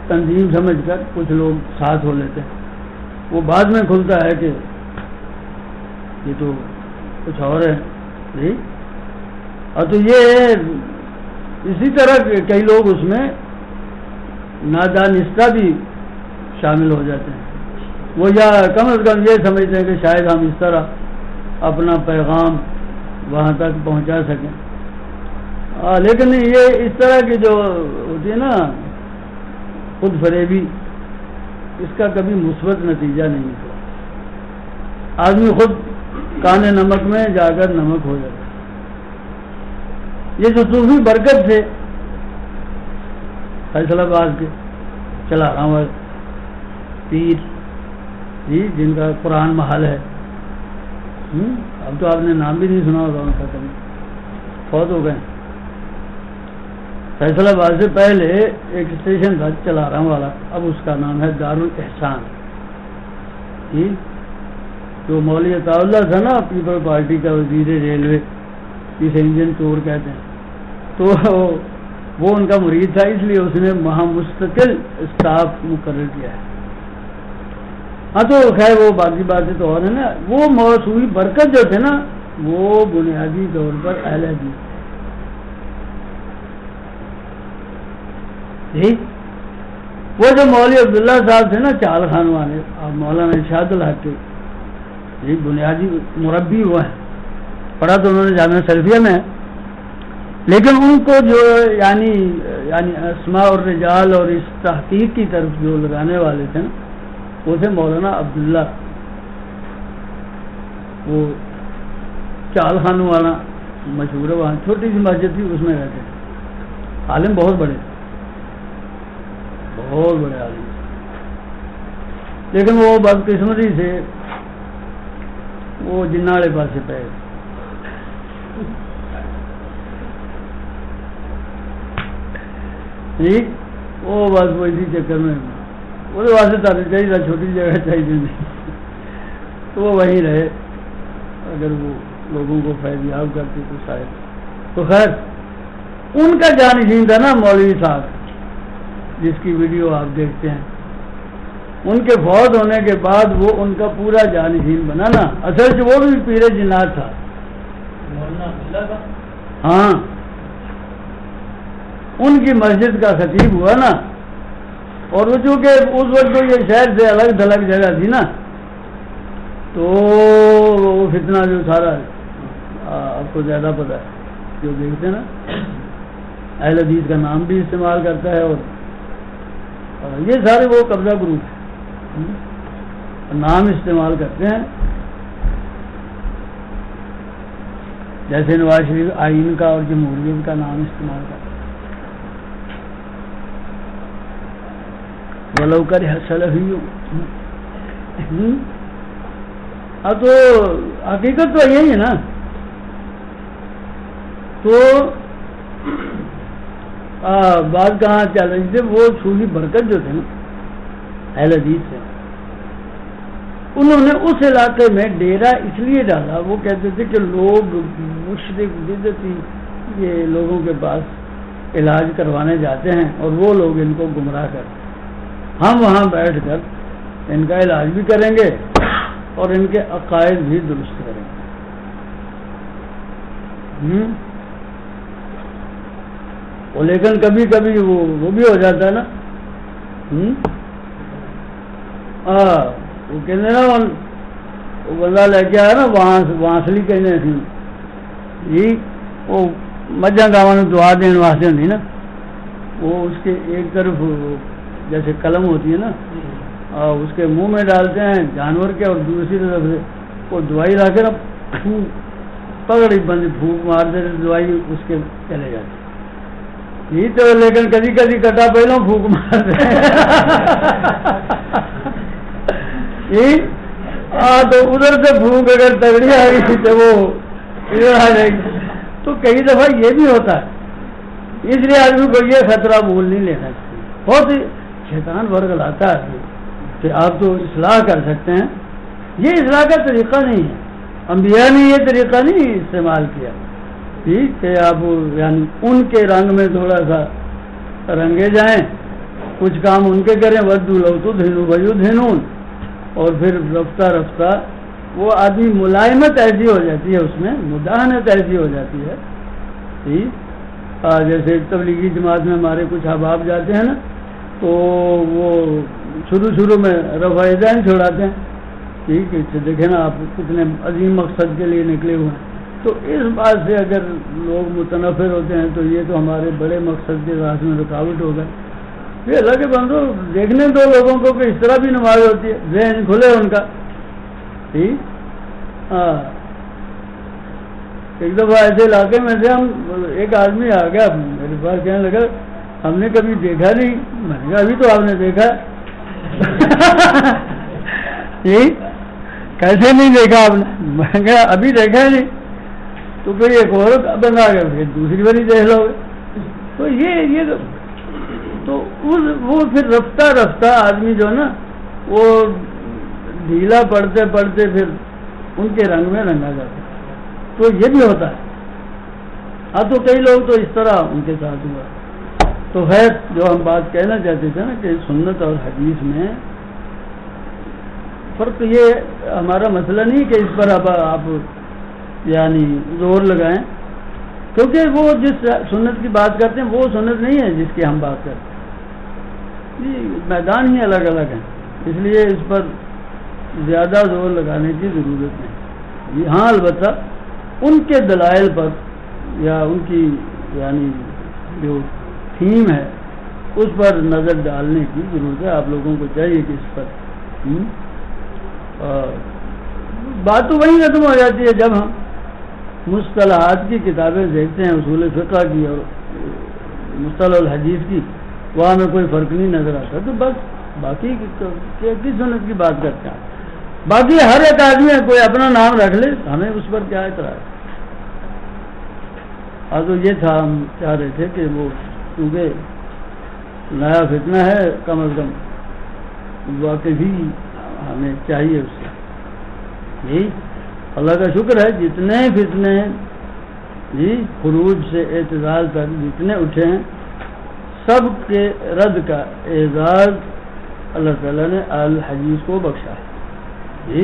تنظیم سمجھ کر کچھ لوگ ساتھ ہو لیتے ہیں. وہ بعد میں کھلتا ہے کہ یہ تو کچھ اور ہے جی. اور تو یہ اسی طرح کئی لوگ اس میں نادانستہ بھی شامل ہو جاتے ہیں. وہ یا کم از کم یہ سمجھتے ہیں کہ شاید ہم اس طرح اپنا پیغام وہاں تک پہنچا سکیں. لیکن یہ اس طرح کی جو ہوتی ہے نا خود فریبی، اس کا کبھی مثبت نتیجہ نہیں نکلا. آدمی خود کانے نمک میں جا کر نمک ہو جاتا. یہ جو صوفی برکت تھے فیصل آباد کے چلارام والے پیر جی، جن کا قرآن محل ہے، اب تو آپ نے نام بھی نہیں سنا ہوگا ان کا، کبھی فوت ہو گئے. فیصل آباد سے پہلے ایک اسٹیشن تھا چلارام والا، اب اس کا نام ہے دارالاحسان جی. جو مولوی عطا اللہ تھا نا پیپل پارٹی کا وزیر ریلوے، جسے انجن چور کہتے ہیں، تو وہ ان کا مرید تھا، اس لیے اس نے وہاں مستقل اسٹاف مقرر کیا ہے. ہاں تو خیر وہ باقی باتیں تو اور ہیں نا. وہ موصوفی برکت جو تھے نا، وہ بنیادی طور پر اہل حدیث جی. وہ جو مولوی عبداللہ صاحب تھے نا چال خان والے، اور مولانا ارشاد الحق کے جی بنیادی مربی ہوا ہے. پڑھا تو انہوں نے جامعہ سلفیہ میں ہے، لیکن ان کو جو یعنی اسماء اور رجال اور اس تحقیق کی طرف جو لگانے والے تھے نا، وہ تھے مولانا عبداللہ. وہ چال خان والا مشہور ہے، وہاں چھوٹی سی مسجد تھی، اس میں رہتے تھے. عالم بہت بڑے عالم، لیکن وہ بدقسمتی سے وہ جناڑے پاس پہ ٹھیک، وہ بس وہ اسی چکر میں وہ واسطے تانے چاہیے تھا، چھوٹی جگہ چاہیے نہیں تو وہ وہیں رہے، اگر وہ لوگوں کو فیضیاب کرتے تو شاید. تو خیر ان کا جانشین تھا نا مولوی صاحب جس کی ویڈیو آپ دیکھتے ہیں، ان کے فوت ہونے کے بعد وہ ان کا پورا جانشین بنا نا. اصل سے وہ بھی پیر جنات تھا. ہاں ان کی مسجد کا خطیب ہوا نا، اور وہ چونکہ اس وقت تو یہ شہر سے الگ تھلگ جگہ تھی نا، تو وہ فتنہ جو سارا آپ کو زیادہ پتہ ہے، جو دیکھتے ہیں نا اہل حدیث کا نام بھی استعمال کرتا ہے، اور یہ سارے وہ قبضہ گروپ نام استعمال کرتے ہیں. جیسے نواز شریف آئین کا اور جمہوریت کا نام استعمال کرتے ہیں. ولو کرہ السلفی. اب تو حقیقت تو یہی ہے نا. تو بات کہاں چل رہی تھی، وہ صوفی برکت جو تھے نا اہل حدیث سے، انہوں نے اس علاقے میں ڈیرا اس لیے ڈالا، وہ کہتے تھے کہ لوگ مشرک بدعتی یہ لوگوں کے پاس علاج کروانے جاتے ہیں اور وہ لوگ ان کو گمراہ کرتے ہیں، ہم وہاں بیٹھ کر ان کا علاج بھی کریں گے اور ان کے عقائد بھی درست کریں گے. لیکن کبھی کبھی وہ بھی ہو جاتا ہے نا. وہ کہتے ہیں نا وہ بندہ لے کے آیا نا وانسلی کہنے جی وہ مجھا گاواں دعا دین واسطے ہوتی نا، وہ اس کے ایک طرف جیسے قلم ہوتی ہے نا اس کے منہ میں ڈالتے ہیں جانور کے، اور دوسری طرف سے وہ دوائی لا کے نا پکڑی بند پھونک مارتے دوائی اس کے چلے جاتے. یہ تو لیکن کبھی کبھی کٹا پہلوں پھونک مارتے تو ادھر سے پھونک اگر تگڑی آ گئی تو وہ ادھر آ جائے گی. تو کئی دفعہ یہ بھی ہوتا ہے، اس لیے آدمی کو یہ خطرہ بھول نہیں لینا چاہیے. بہت شیطان ورگلاتا ہے کہ آپ تو اصلاح کر سکتے ہیں، یہ اصلاح کا طریقہ نہیں ہے. انبیاء نے یہ طریقہ نہیں استعمال کیا کہ آپ یعنی ان کے رنگ میں تھوڑا سا رنگے جائیں، کچھ کام ان کے کریں، ودو لو تدہنوا ویدہنون، اور پھر رفتہ رفتہ وہ آدمی ملائمت ایسی ہو جاتی ہے، اس میں مداحنت ایسی ہو جاتی ہے. ٹھیک، جیسے تبلیغی جماعت میں ہمارے کچھ احباب جاتے ہیں نا، تو وہ شروع میں رفع ذہن چھوڑاتے ہیں. ٹھیک ہے، دیکھیں نا آپ کتنے عظیم مقصد کے لیے نکلے ہوئے ہیں. تو اس بات سے اگر لوگ متنفر ہوتے ہیں تو یہ تو ہمارے بڑے مقصد کے راستے میں رکاوٹ ہو گئے. یہ اللہ کے بندو دیکھنے دو لوگوں کو کہ اس طرح بھی نماز ہوتی ہے، ذہن کھلے ان کا. ٹھیک، ایک دفعہ ایسے علاقے میں سے ہم ایک آدمی آ گیا میرے پاس، کہنے لگا ہم نے کبھی دیکھا نہیں. میں نے کہا ابھی تو آپ نے دیکھا. کیسے نہیں دیکھا آپ نے؟ میں کہا ابھی دیکھا نہیں. تو پھر ایک اور بندہ آ گیا، پھر دوسری باری دیکھ لو گے. تو یہ تو وہ پھر رفتہ رفتہ آدمی جو نا وہ ڈھیلا پڑتے پڑتے پھر ان کے رنگ میں رنگا جاتا. تو یہ بھی ہوتا ہے. تو کئی لوگ تو اس طرح ان کے ساتھ ہوا. تو خیر جو ہم بات کہنا چاہتے تھے نا کہ سنت اور حدیث میں فرق، یہ ہمارا مسئلہ نہیں کہ اس پر آپ یعنی زور لگائیں، کیونکہ وہ جس سنت کی بات کرتے ہیں وہ سنت نہیں ہے جس کی ہم بات کرتے ہیں. میدان ہی الگ الگ ہیں، اس لیے اس پر زیادہ زور لگانے کی ضرورت نہیں. ہاں البتہ ان کے دلائل پر یا ان کی یعنی جو تھیم ہے اس پر نظر ڈالنے کی ضرورت ہے. آپ لوگوں کو چاہیے کہ اس پر بات تو وہی ختم ہو جاتی ہے جب ہم مصطلحات کی کتابیں دیکھتے ہیں، اصول فقہ کی اور مصطلح الحدیث کی، وہاں میں کوئی فرق نہیں نظر آتا. تو بس باقی کس سنت کی بات کرتے ہیں. باقی ہر ایک آدمی کوئی اپنا نام رکھ لے، ہمیں اس پر کیا اعتراض. تو یہ تھا، ہم چاہ رہے تھے کہ وہ کیونکہ نیا فتنہ ہے کم از کم واقعی ہمیں چاہیے اس سے. جی اللہ کا شکر ہے جتنے فتنے جی خروج سے اعتزال تک جتنے اٹھے ہیں سب کے رد کا اعزاز اللہ تعالیٰ نے الحدیث کو بخشا ہے. جی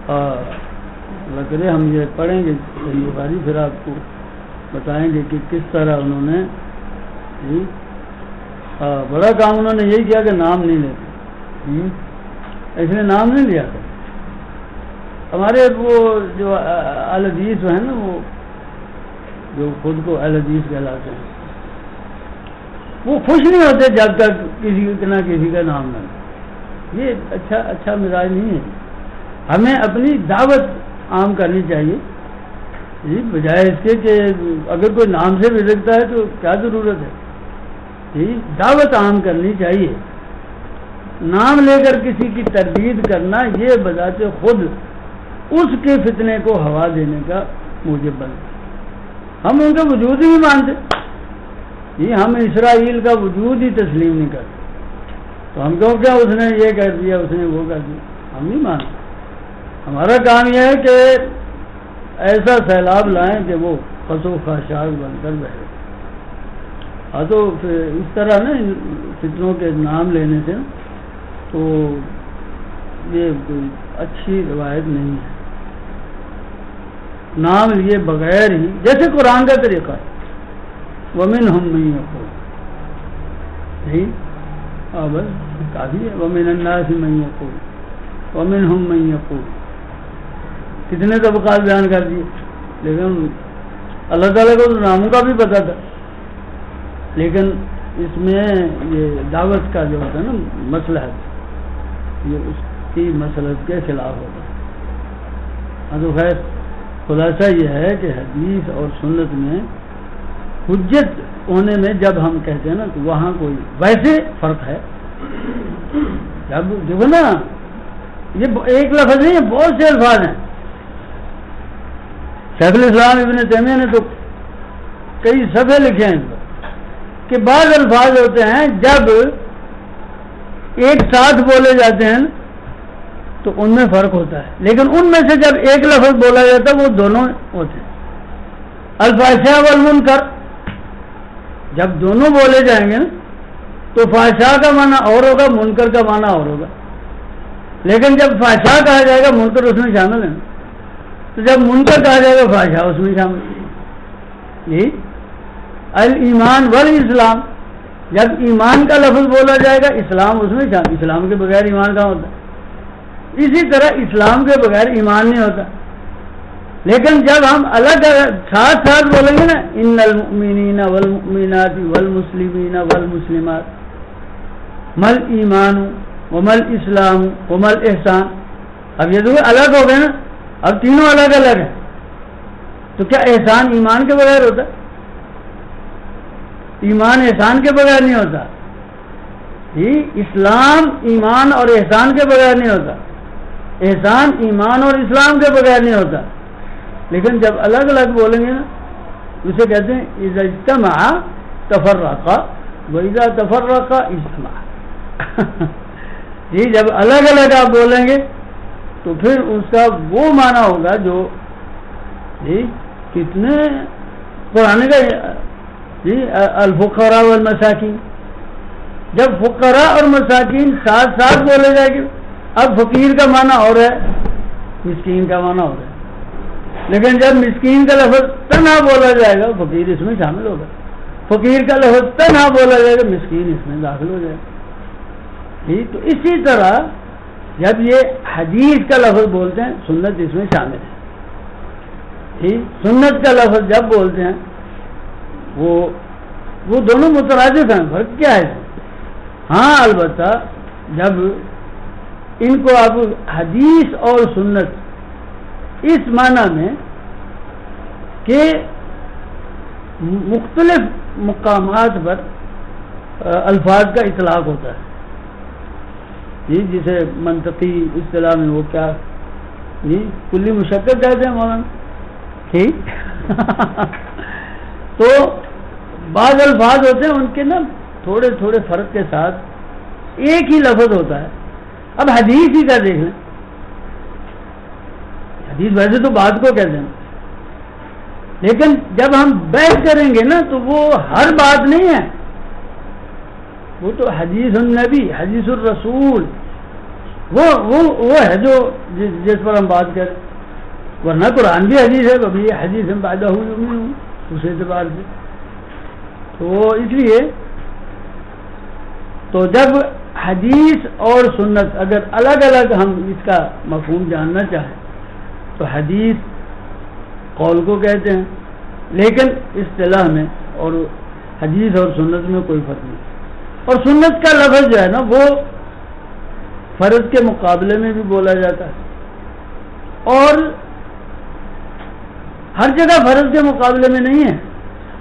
اللہ کرے ہم یہ پڑھیں گے صحیح بخاری پھر آپ کو بتائیں گے کہ کس طرح انہوں نے جی بڑا کام انہوں نے یہی کیا کہ نام نہیں لیتے. اس نے نام نہیں لیا تھا. ہمارے وہ جو اہل حدیث ہیں نا وہ جو خود کو اہل حدیث کہلاتے ہیں وہ خوش نہیں ہوتے جب تک کسی نہ کسی کا نام نہ لے. یہ اچھا مزاج نہیں ہے. ہمیں اپنی دعوت عام کرنی چاہیے جی بجائے اس کے کہ اگر کوئی نام سے بھی رکھتا ہے تو کیا ضرورت ہے. جی دعوت عام کرنی چاہیے. نام لے کر کسی کی تردید کرنا یہ بذات خود اس کے فتنے کو ہوا دینے کا موجب بنتا. ہم ان کا وجود ہی نہیں مانتے. جی ہم اسرائیل کا وجود ہی تسلیم نہیں کرتے. تو ہم کہو کیا اس نے یہ کہہ دیا اس نے وہ کہہ دیا. ہم نہیں مانتے. ہمارا کام یہ ہے کہ ایسا سیلاب لائیں کہ وہ خس و خاشاک بن کر بہے. ہاں تو اس طرح نا فتنوں کے نام لینے سے تو یہ کوئی اچھی روایت نہیں ہے. نام لیے بغیر ہی جیسے قرآن کا طریقہ ہے وَمِنْهُمْ مَن يَقُولُ جی بس کافی ہے. وَمِنَ النَّاسِ مَن يَقُولُ وَمِنْهُمْ مَن يَقُولُ کتنے طبقات بیان کر دیے. لیکن اللہ تعالیٰ کو تو ناموں کا بھی پتہ تھا. لیکن اس میں یہ دعوت کا جو ہوتا ہے نا مسئلہ ہے یہ اس کی مسلط کے خلاف ہوتا ہے. ہاں تو خیر خلاصہ یہ ہے کہ حدیث اور سنت میں حجت ہونے میں جب ہم کہتے ہیں نا تو وہاں کوئی ویسے فرق ہے. جب دیکھو نا یہ ایک لفظ نہیں ہے بہت سے الفاظ ہیں. شیخ الاسلام ابن تیمیہ نے تو کئی صفحے لکھے ہیں کہ بعض الفاظ ہوتے ہیں جب ایک ساتھ بولے جاتے ہیں تو ان میں فرق ہوتا ہے. لیکن ان میں سے جب ایک لفظ بولا جاتا ہے وہ دونوں ہوتے ہیں. الفحشاء والمنکر جب دونوں بولے جائیں گے تو فحشاء کا معنی اور ہوگا منکر کا معنی اور ہوگا. لیکن جب فحشاء کہا جائے گا منکر اس میں شامل ہے تو جب منکر کہا جائے گا فحشاء اس میں شامل ہے. جی الایمان والاسلام جب ایمان کا لفظ بولا جائے گا اسلام اس میں شامل. اسلام کے بغیر ایمان کہاں ہوتا ہے. اسی طرح اسلام کے بغیر ایمان نہیں ہوتا. لیکن جب ہم الگ ساتھ بولیں گے نا ان المؤمنین والمؤمنات والمسلمین والمسلمات مل ایمان ومل اسلام ومل احسان. اب یہ تو الگ ہو گئے نا. اب تینوں الگ الگ ہیں تو کیا احسان ایمان کے بغیر ہوتا. ایمان احسان کے بغیر نہیں ہوتا. جی اسلام ایمان اور احسان کے بغیر نہیں ہوتا. احسان ایمان اور اسلام کے بغیر نہیں ہوتا. لیکن جب الگ الگ بولیں گے نا اسے کہتے ہیں اذا اجتمع تفرقا واذا تفرقا اجتمع. جی جب الگ الگ آپ بولیں گے تو پھر اس کا وہ معنی ہوگا جو جی کتنے قرآن کا جی الفقراء والمساکین. جب فقراء اور مساکین ساتھ ساتھ بولے جائیں گے اب فقیر کا معنی اور ہے مسکین کا معنی اور ہے. لیکن جب مسکین کا لفظ تنہا بولا جائے گا فقیر اس میں شامل ہوگا. فقیر کا لفظ تنہا بولا جائے گا مسکین اس میں داخل ہو جائے گا. جی تو اسی طرح جب یہ حدیث کا لفظ بولتے ہیں سنت اس میں شامل ہے. جی سنت کا لفظ جب بولتے ہیں وہ دونوں مترادف ہیں. فرق کیا ہے. ہاں البتہ جب ان کو آپ حدیث اور سنت اس معنی میں کہ مختلف مقامات پر الفاظ کا اطلاق ہوتا ہے. جی جسے منطقی اصطلاح میں وہ کیا جی کلی مشقت کہتے ہیں مولانا. ٹھیک تو بعض الفاظ ہوتے ہیں ان کے نا تھوڑے تھوڑے فرق کے ساتھ ایک ہی لفظ ہوتا ہے. اب حدیث ہی کا دیکھ لیں. حدیث ویسے تو بات کو کہتے ہیں، لیکن جب ہم بحث کریں گے نا تو وہ ہر بات نہیں ہے، وہ تو حدیث النبی، حدیث الرسول، وہ ہے جو جس پر ہم بات کریں. ورنہ قرآن بھی حدیث ہے، کبھی حدیث ہم پیدا ہوئی اس اعتبار سے. تو اس لیے تو جب حدیث اور سنت اگر الگ الگ ہم اس کا مفہوم جاننا چاہیں تو حدیث قول کو کہتے ہیں، لیکن اصطلاح میں اور حدیث اور سنت میں کوئی فرق نہیں. اور سنت کا لفظ جو ہے نا وہ فرض کے مقابلے میں بھی بولا جاتا ہے، اور ہر جگہ فرض کے مقابلے میں نہیں ہے.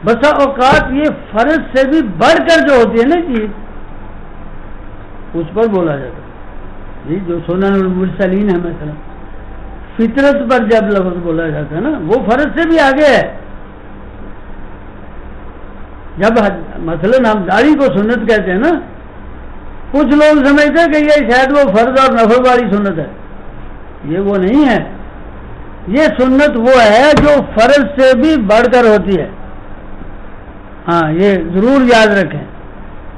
بسا اوقات یہ فرض سے بھی بڑھ کر جو ہوتی ہے نا چیز اس پر بولا جاتا ہے. جی جو سنن المرسلین ہے مثلا، فطرت پر جب لفظ بولا جاتا ہے نا وہ فرض سے بھی آگے ہے. جب مثلا ہم داڑھی کو سنت کہتے ہیں نا، کچھ لوگ سمجھتے ہیں کہ یہ شاید وہ فرض اور نفل والی سنت ہے. یہ وہ نہیں ہے. یہ سنت وہ ہے جو فرض سے بھی بڑھ کر ہوتی ہے. ہاں یہ ضرور یاد رکھیں،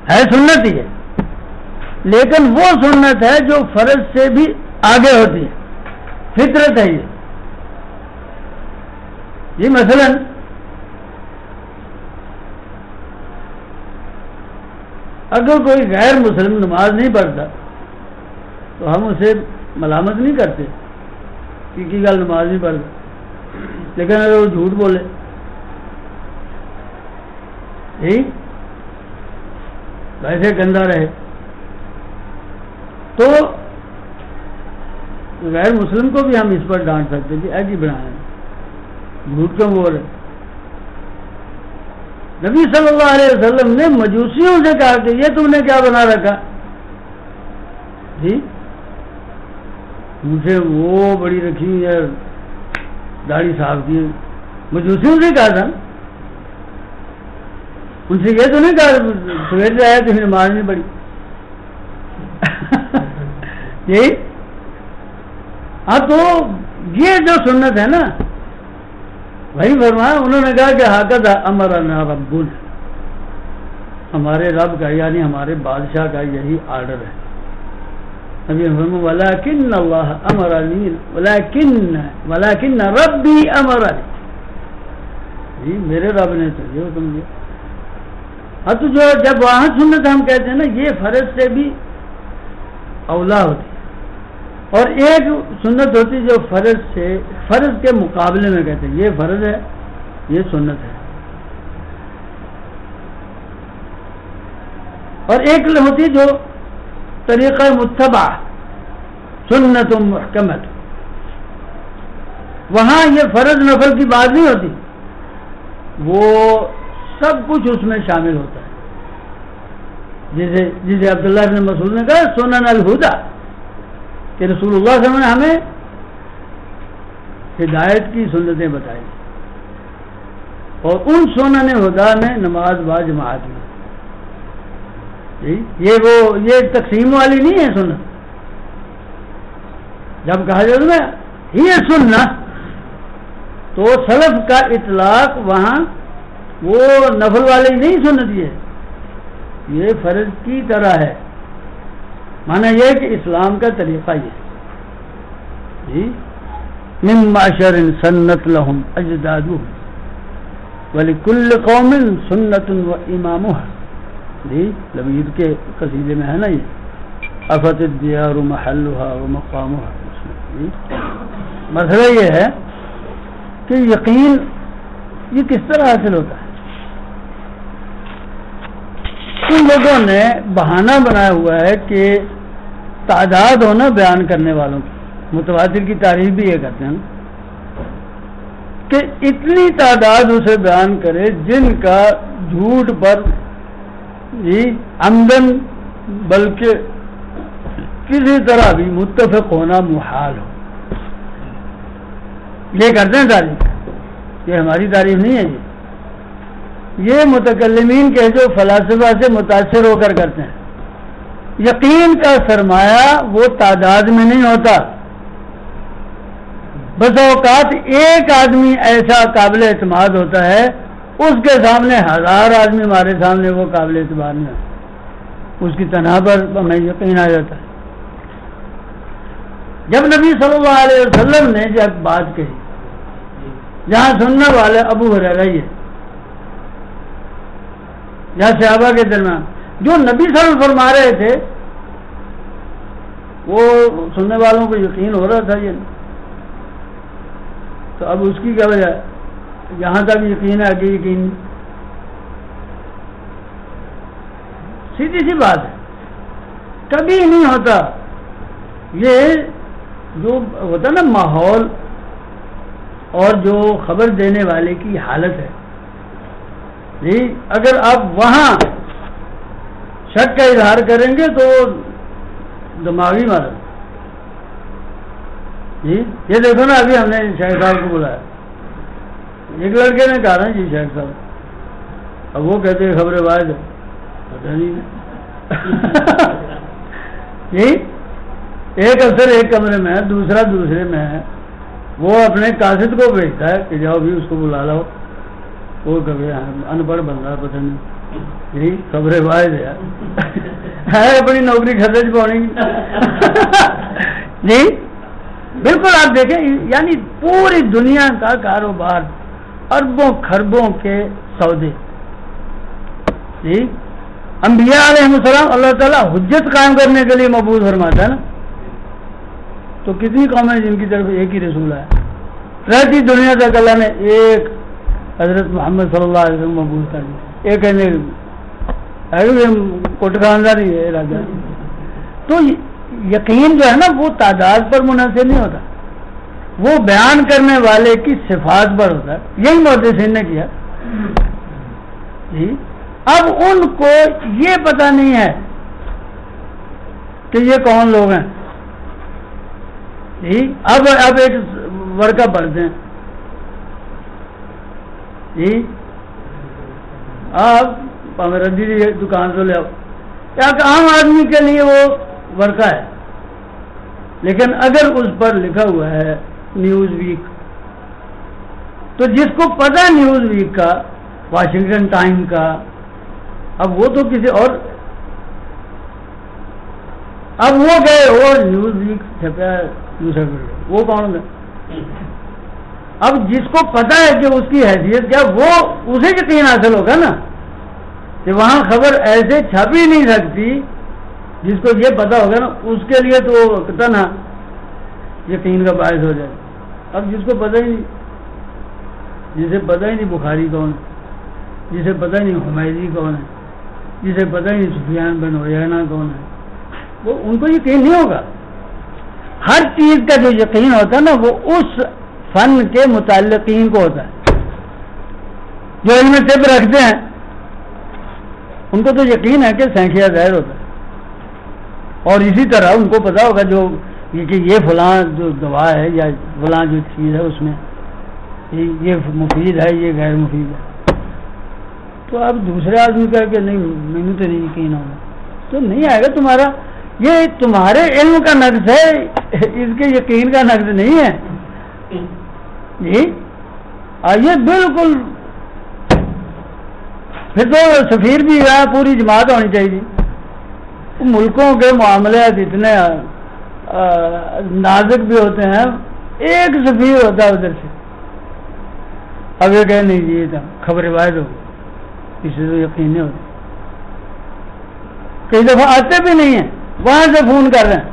ہے سنت ہی ہے، لیکن وہ سنت ہے جو فرض سے بھی آگے ہوتی ہے، فطرت ہے یہ. جی مثلا اگر کوئی غیر مسلم نماز نہیں پڑھتا تو ہم اسے ملامت نہیں کرتے کہ گل نماز نہیں پڑھتا، لیکن اگر وہ جھوٹ بولے ویسے گندا رہے تو غیر مسلم کو بھی ہم اس پر ڈانٹ سکتے کہ ایسی بنایا جھوٹ کیوں بول رہے. نبی صلی اللہ علیہ وسلم نے مجوسیوں سے کہا کہ یہ تم نے کیا بنا رکھا؟ جی مجھے وہ بڑی رکھی ہوئی ہے، داڑھی صاف کی. مجوسیوں سے کہا تھا، ان سے یہ تو نہیں کہا سویر سے آیا تو نماز نہیں پڑھی. یہی ہاں تو یہ جو سنت ہے نا وہی فرمایا. انہوں نے کہا کہ حاکت امرنا ربنا، ہمارے رب کا یعنی ہمارے بادشاہ کا یہی آرڈر ہے. ابھی ولکن اللہ امرنی ولکن ربی امرنی، جی میرے رب نے تو یہ حکم دیا. ہاں تو جو جب وہاں سنت ہم کہتے ہیں نا یہ فرض سے بھی اولا ہوتی ہے، اور ایک سنت ہوتی جو فرض کے مقابلے میں کہتے ہیں یہ فرض ہے یہ سنت ہے. اور ایک ہوتی جو طریقہ متبع سنت محکمت، وہاں یہ فرض نفل کی بات نہیں ہوتی، وہ سب کچھ اس میں شامل ہوتا ہے. جسے عبداللہ بن مسعود نے کہا سنن الہدا، کہ رسول اللہ صلی اللہ علیہ وسلم نے ہمیں ہدایت کی سنتیں بتائی، اور ان سنن ہدا میں نماز با جماعت میں. یہ تقسیم والی نہیں ہے سنت. جب کہا جاتا نا یہ سننا تو سلف کا اطلاق وہاں وہ نفل والی نہیں سنت، یہ فرض کی طرح ہے. مانا یہ کہ اسلام کا طریقہ یہ جی من معشر سنت لهم اجدادهم ولکل قوم سنت و امامها. جی لبید کے قصیدے میں ہے نا یہ افت الدیار محلها و مقامها. جی مسئلہ یہ ہے کہ یقین یہ کس طرح حاصل ہوتا ہے. ان لوگوں نے بہانہ بنایا ہوا ہے کہ تعداد ہونا بیان کرنے والوں کی. متواتر کی تعریف بھی یہ کرتے ہیں کہ اتنی تعداد اسے بیان کرے جن کا جھوٹ پر جی عمدن بلکہ کسی طرح بھی متفق ہونا محال ہو. یہ کرتے ہیں تعریف، یہ ہماری تعریف نہیں ہے. یہ متکلمین کے جو فلاسفہ سے متاثر ہو کر کرتے ہیں. یقین کا سرمایہ وہ تعداد میں نہیں ہوتا. بس اوقات ایک آدمی ایسا قابل اعتماد ہوتا ہے، اس کے سامنے 1000 آدمی ہمارے سامنے وہ قابل اعتماد نہیں ہوتا، اس کی تنہا پر ہمیں یقین آ جاتا ہے. جب نبی صلی اللہ علیہ وسلم نے جب بات کہی، جہاں سننے والے ابو ہریرہ ہی ہے، جہاں صحابہ کے درمیان جو نبی صلی اللہ علیہ وسلم فرما رہے تھے وہ سننے والوں کو یقین ہو رہا تھا یہ، تو اب اس کی کیا وجہ ہے؟ یہاں تک یقین ہے، آگے یقین نہیں. سیدھی سی بات ہے، کبھی نہیں ہوتا. یہ جو ہوتا نا ماحول اور جو خبر دینے والے کی حالت ہے جی، اگر آپ وہاں شک کا اظہار کریں گے تو دماغی مرض. جی یہ دیکھو نا، ابھی ہم نے شیخ صاحب کو بلایا، ایک لڑکے نے کہا نا جی شیخ صاحب، اب وہ کہتے ہیں خبر واحد ہے، پتہ نہیں جی. ایک افسر ایک کمرے میں ہے، دوسرا دوسرے میں ہے، وہ اپنے قاصد کو بھیجتا ہے کہ جاؤ بھی اس کو بلا لاؤ، وہ کبھی ان پڑھ بندہ پتہ نہیں جی خبر واحد ہے اپنی نوکری خرچ پاؤنی جی. بالکل آپ دیکھیں، یعنی پوری دنیا کا کاروبار، اربوں خربوں کے سودے جی. انبیاء علیہ السلام اللہ تعالیٰ حجت قائم کرنے کے لیے مبعوث فرماتا ہے نا، تو کتنی قومیں جن کی طرف ایک ہی رسول ہے. رہتی دنیا تک اللہ نے ایک حضرت محمد صلی اللہ علیہ وسلم مبعوث کر دیا. ایک کوٹ خاندان ہی ہے راجا. تو یقین جو ہے نا وہ تعداد پر منحصر نہیں ہوتا، وہ بیان کرنے والے کی صفات پر ہوتا ہے. یہی محدثین نے کیا جی. اب ان کو یہ پتہ نہیں ہے کہ یہ کون لوگ ہیں جی. اب ایک ورقہ پڑھتے ہیں جی، آپ ردی کی دکان سے لے آؤ، ایک عام آدمی کے لیے وہ ورقہ ہے، لیکن اگر اس پر لکھا ہوا ہے نیوز ویک، تو جس کو پتہ نیوز ویک کا، واشنگٹن ٹائم کا، اب وہ تو کسی اور، اب وہ گئے اور نیوز ویک چھپا ہے دوسرا، وہ کون ہے؟ اب جس کو پتا ہے کہ اس کی حیثیت کیا، وہ اسے یقین حاصل ہوگا نا کہ وہاں خبر ایسے چھپ ہی نہیں سکتی. جس کو یہ پتا ہوگا نا اس کے لیے تو کتنا یقین کا باعث ہو جائے. اب جس کو پتا ہی نہیں، جسے پتا ہی نہیں بخاری کون ہے، جسے پتا ہی نہیں حمیدی کون ہے، جسے پتا ہی نہیں سفیان بن عیینہ کون ہے، وہ ان کو یقین نہیں ہوگا. ہر چیز کا جو یقین ہوتا ہے نا وہ اس فن کے متعلقین کو ہوتا ہے. جو علم طب رکھتے ہیں ان کو تو یقین ہے کہ سینکھیا ظاہر ہوتا ہے، اور اسی طرح ان کو پتا ہوگا جو کہ یہ فلاں جو دوا ہے یا فلاں جو چیز ہے اس میں یہ مفید ہے، یہ غیر مفید ہے. تو اب دوسرے آدمی کہا کہ نہیں مجھے تو نہیں یقین ہوگا، تو نہیں آئے گا. تمہارا یہ تمہارے علم کا نقص ہے، اس کے یقین کا نقص نہیں ہے جی. آئیے بالکل، پھر تو سفیر بھی ہے، پوری جماعت ہونی چاہیے. ملکوں کے معاملات اتنے نازک بھی ہوتے ہیں، ایک سفیر ہوتا ہے ادھر سے، اب یہ کہ نہیں جی یہ خبر واحد ہوگی، اس سے تو یقین نہیں ہوتا. کئی دفعہ آتے بھی نہیں ہیں، وہاں سے فون کر رہے ہیں،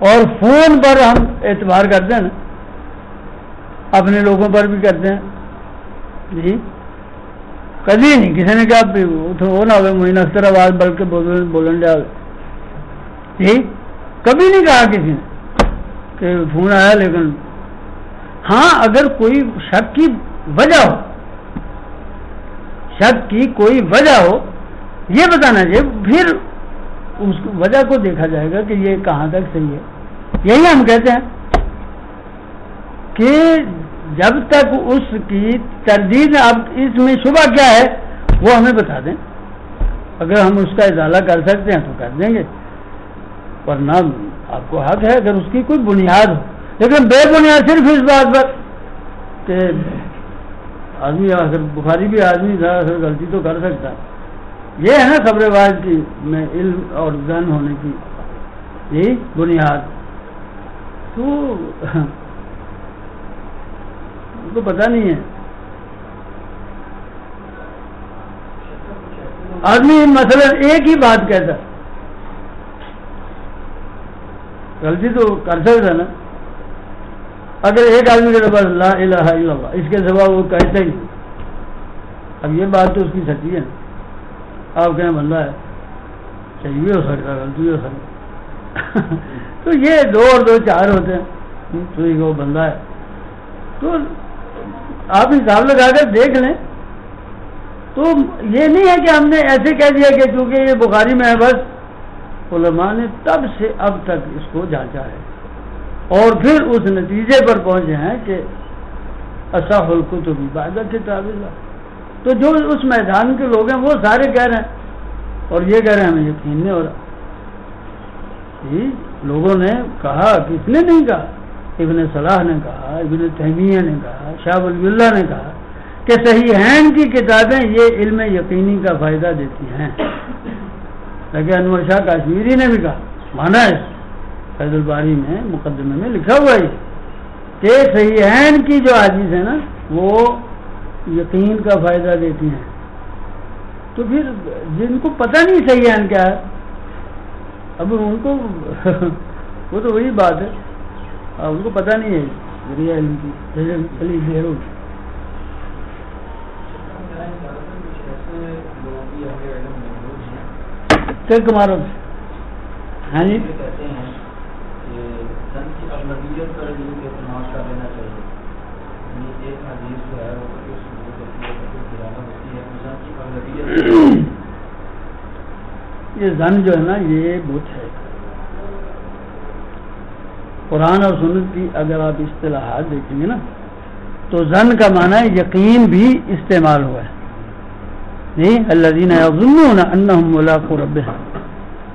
اور فون پر ہم اعتبار کرتے ہیں نا، اپنے لوگوں پر بھی کرتے ہیں جی. کبھی نہیں کسی نے کہا وہ نہ ہوئے مجھے اکثر آواز بلکہ بولن ڈال جی، کبھی نہیں کہا کسی نے کہ فون آیا. لیکن ہاں اگر کوئی شک کی وجہ ہو، شک کی کوئی وجہ ہو یہ بتانا چاہیے، پھر اس وجہ کو دیکھا جائے گا کہ یہ کہاں تک صحیح ہے. یہی ہم کہتے ہیں کہ جب تک اس کی تردید، اب اس میں شبہ کیا ہے وہ ہمیں بتا دیں، اگر ہم اس کا ازالہ کر سکتے ہیں تو کر دیں گے، ورنہ آپ کو حق ہے اگر اس کی کوئی بنیاد ہو، لیکن بے بنیاد صرف اس بات پر کہ آدمی اگر بخاری بھی آدمی تھا اگر غلطی تو کر سکتا، یہ ہے نا خبر واحد کی میں علم اور ظن ہونے کی یہی بنیاد، تو ان کو پتہ نہیں ہے۔ آدمی مثلا ایک ہی بات کہتا، غلطی تو کر سکتا نا، اگر ایک آدمی کے پاس لا الہ الا اللہ اس کے سوا وہ کہتا ہی، اب یہ بات تو اس کی سچی ہے، آپ کہیں بندہ ہے، صحیح بھی ہو سکتا غلطی بھی ہو سکتا تو یہ دو اور دو چار ہوتے ہیں، تو وہ بندہ ہے، تو آپ حساب لگا کر دیکھ لیں۔ تو یہ نہیں ہے کہ ہم نے ایسے کہہ دیا کہ چونکہ یہ بخاری میں ہے بس، علماء نے تب سے اب تک اس کو جانچا ہے اور پھر اس نتیجے پر پہنچے ہیں کہ اصح الکتب بعد کتاب اللہ۔ تو جو اس میدان کے لوگ ہیں وہ سارے کہہ رہے ہیں اور یہ کہہ رہے ہیں ہمیں یقین نہیں ہو رہا۔ لوگوں نے کہا، کس نے نہیں کہا، ابن صلاح نے کہا، ابن تیمیہ نے کہا، شاہ ولی اللہ نے کہا کہ صحیحین کی کتابیں یہ علم یقینی کا فائدہ دیتی ہیں، لیکن انور شاہ کاشمیری نے بھی کہا، مانا ہے فیض الباری میں مقدمے میں لکھا ہوا ہے کہ صحیحین کی جو حدیث ہے نا وہ یقین کا فائدہ دیتی ہیں۔ تو پھر جن کو پتہ نہیں صحیحین کیا ہے، اب ان کو وہ تو وہی بات ہے، ان کو پتہ نہیں ہے ذریعہ علم کی، چلیے دیر ہوگی۔ کمارو ہاں جی، کہتے ہیں کہ زن کی اغلبیت پر علم کے اعتماد کر لینا چاہیے، یعنی ایک حدیث جو ہے وہ زن کی اغلبیت یہ زن جو ہے نا یہ بت ہے۔ قرآن اور سنت کی اگر آپ اصطلاحات دیکھیں گے نا تو زن کا معنی یقین بھی استعمال ہوا ہے، نہیں الذین یظنون انہم ملاقو ربہم،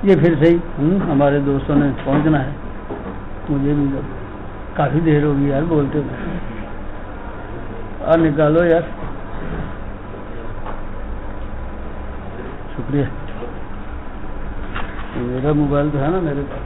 یہ پھر صحیح ہمارے دوستوں نے پہنچنا ہے، مجھے بھی کافی دیر ہوگی یار بولتے ہوئے، اور نکالو یار، شکریہ، میرا موبائل تو ہے نا میرے پاس۔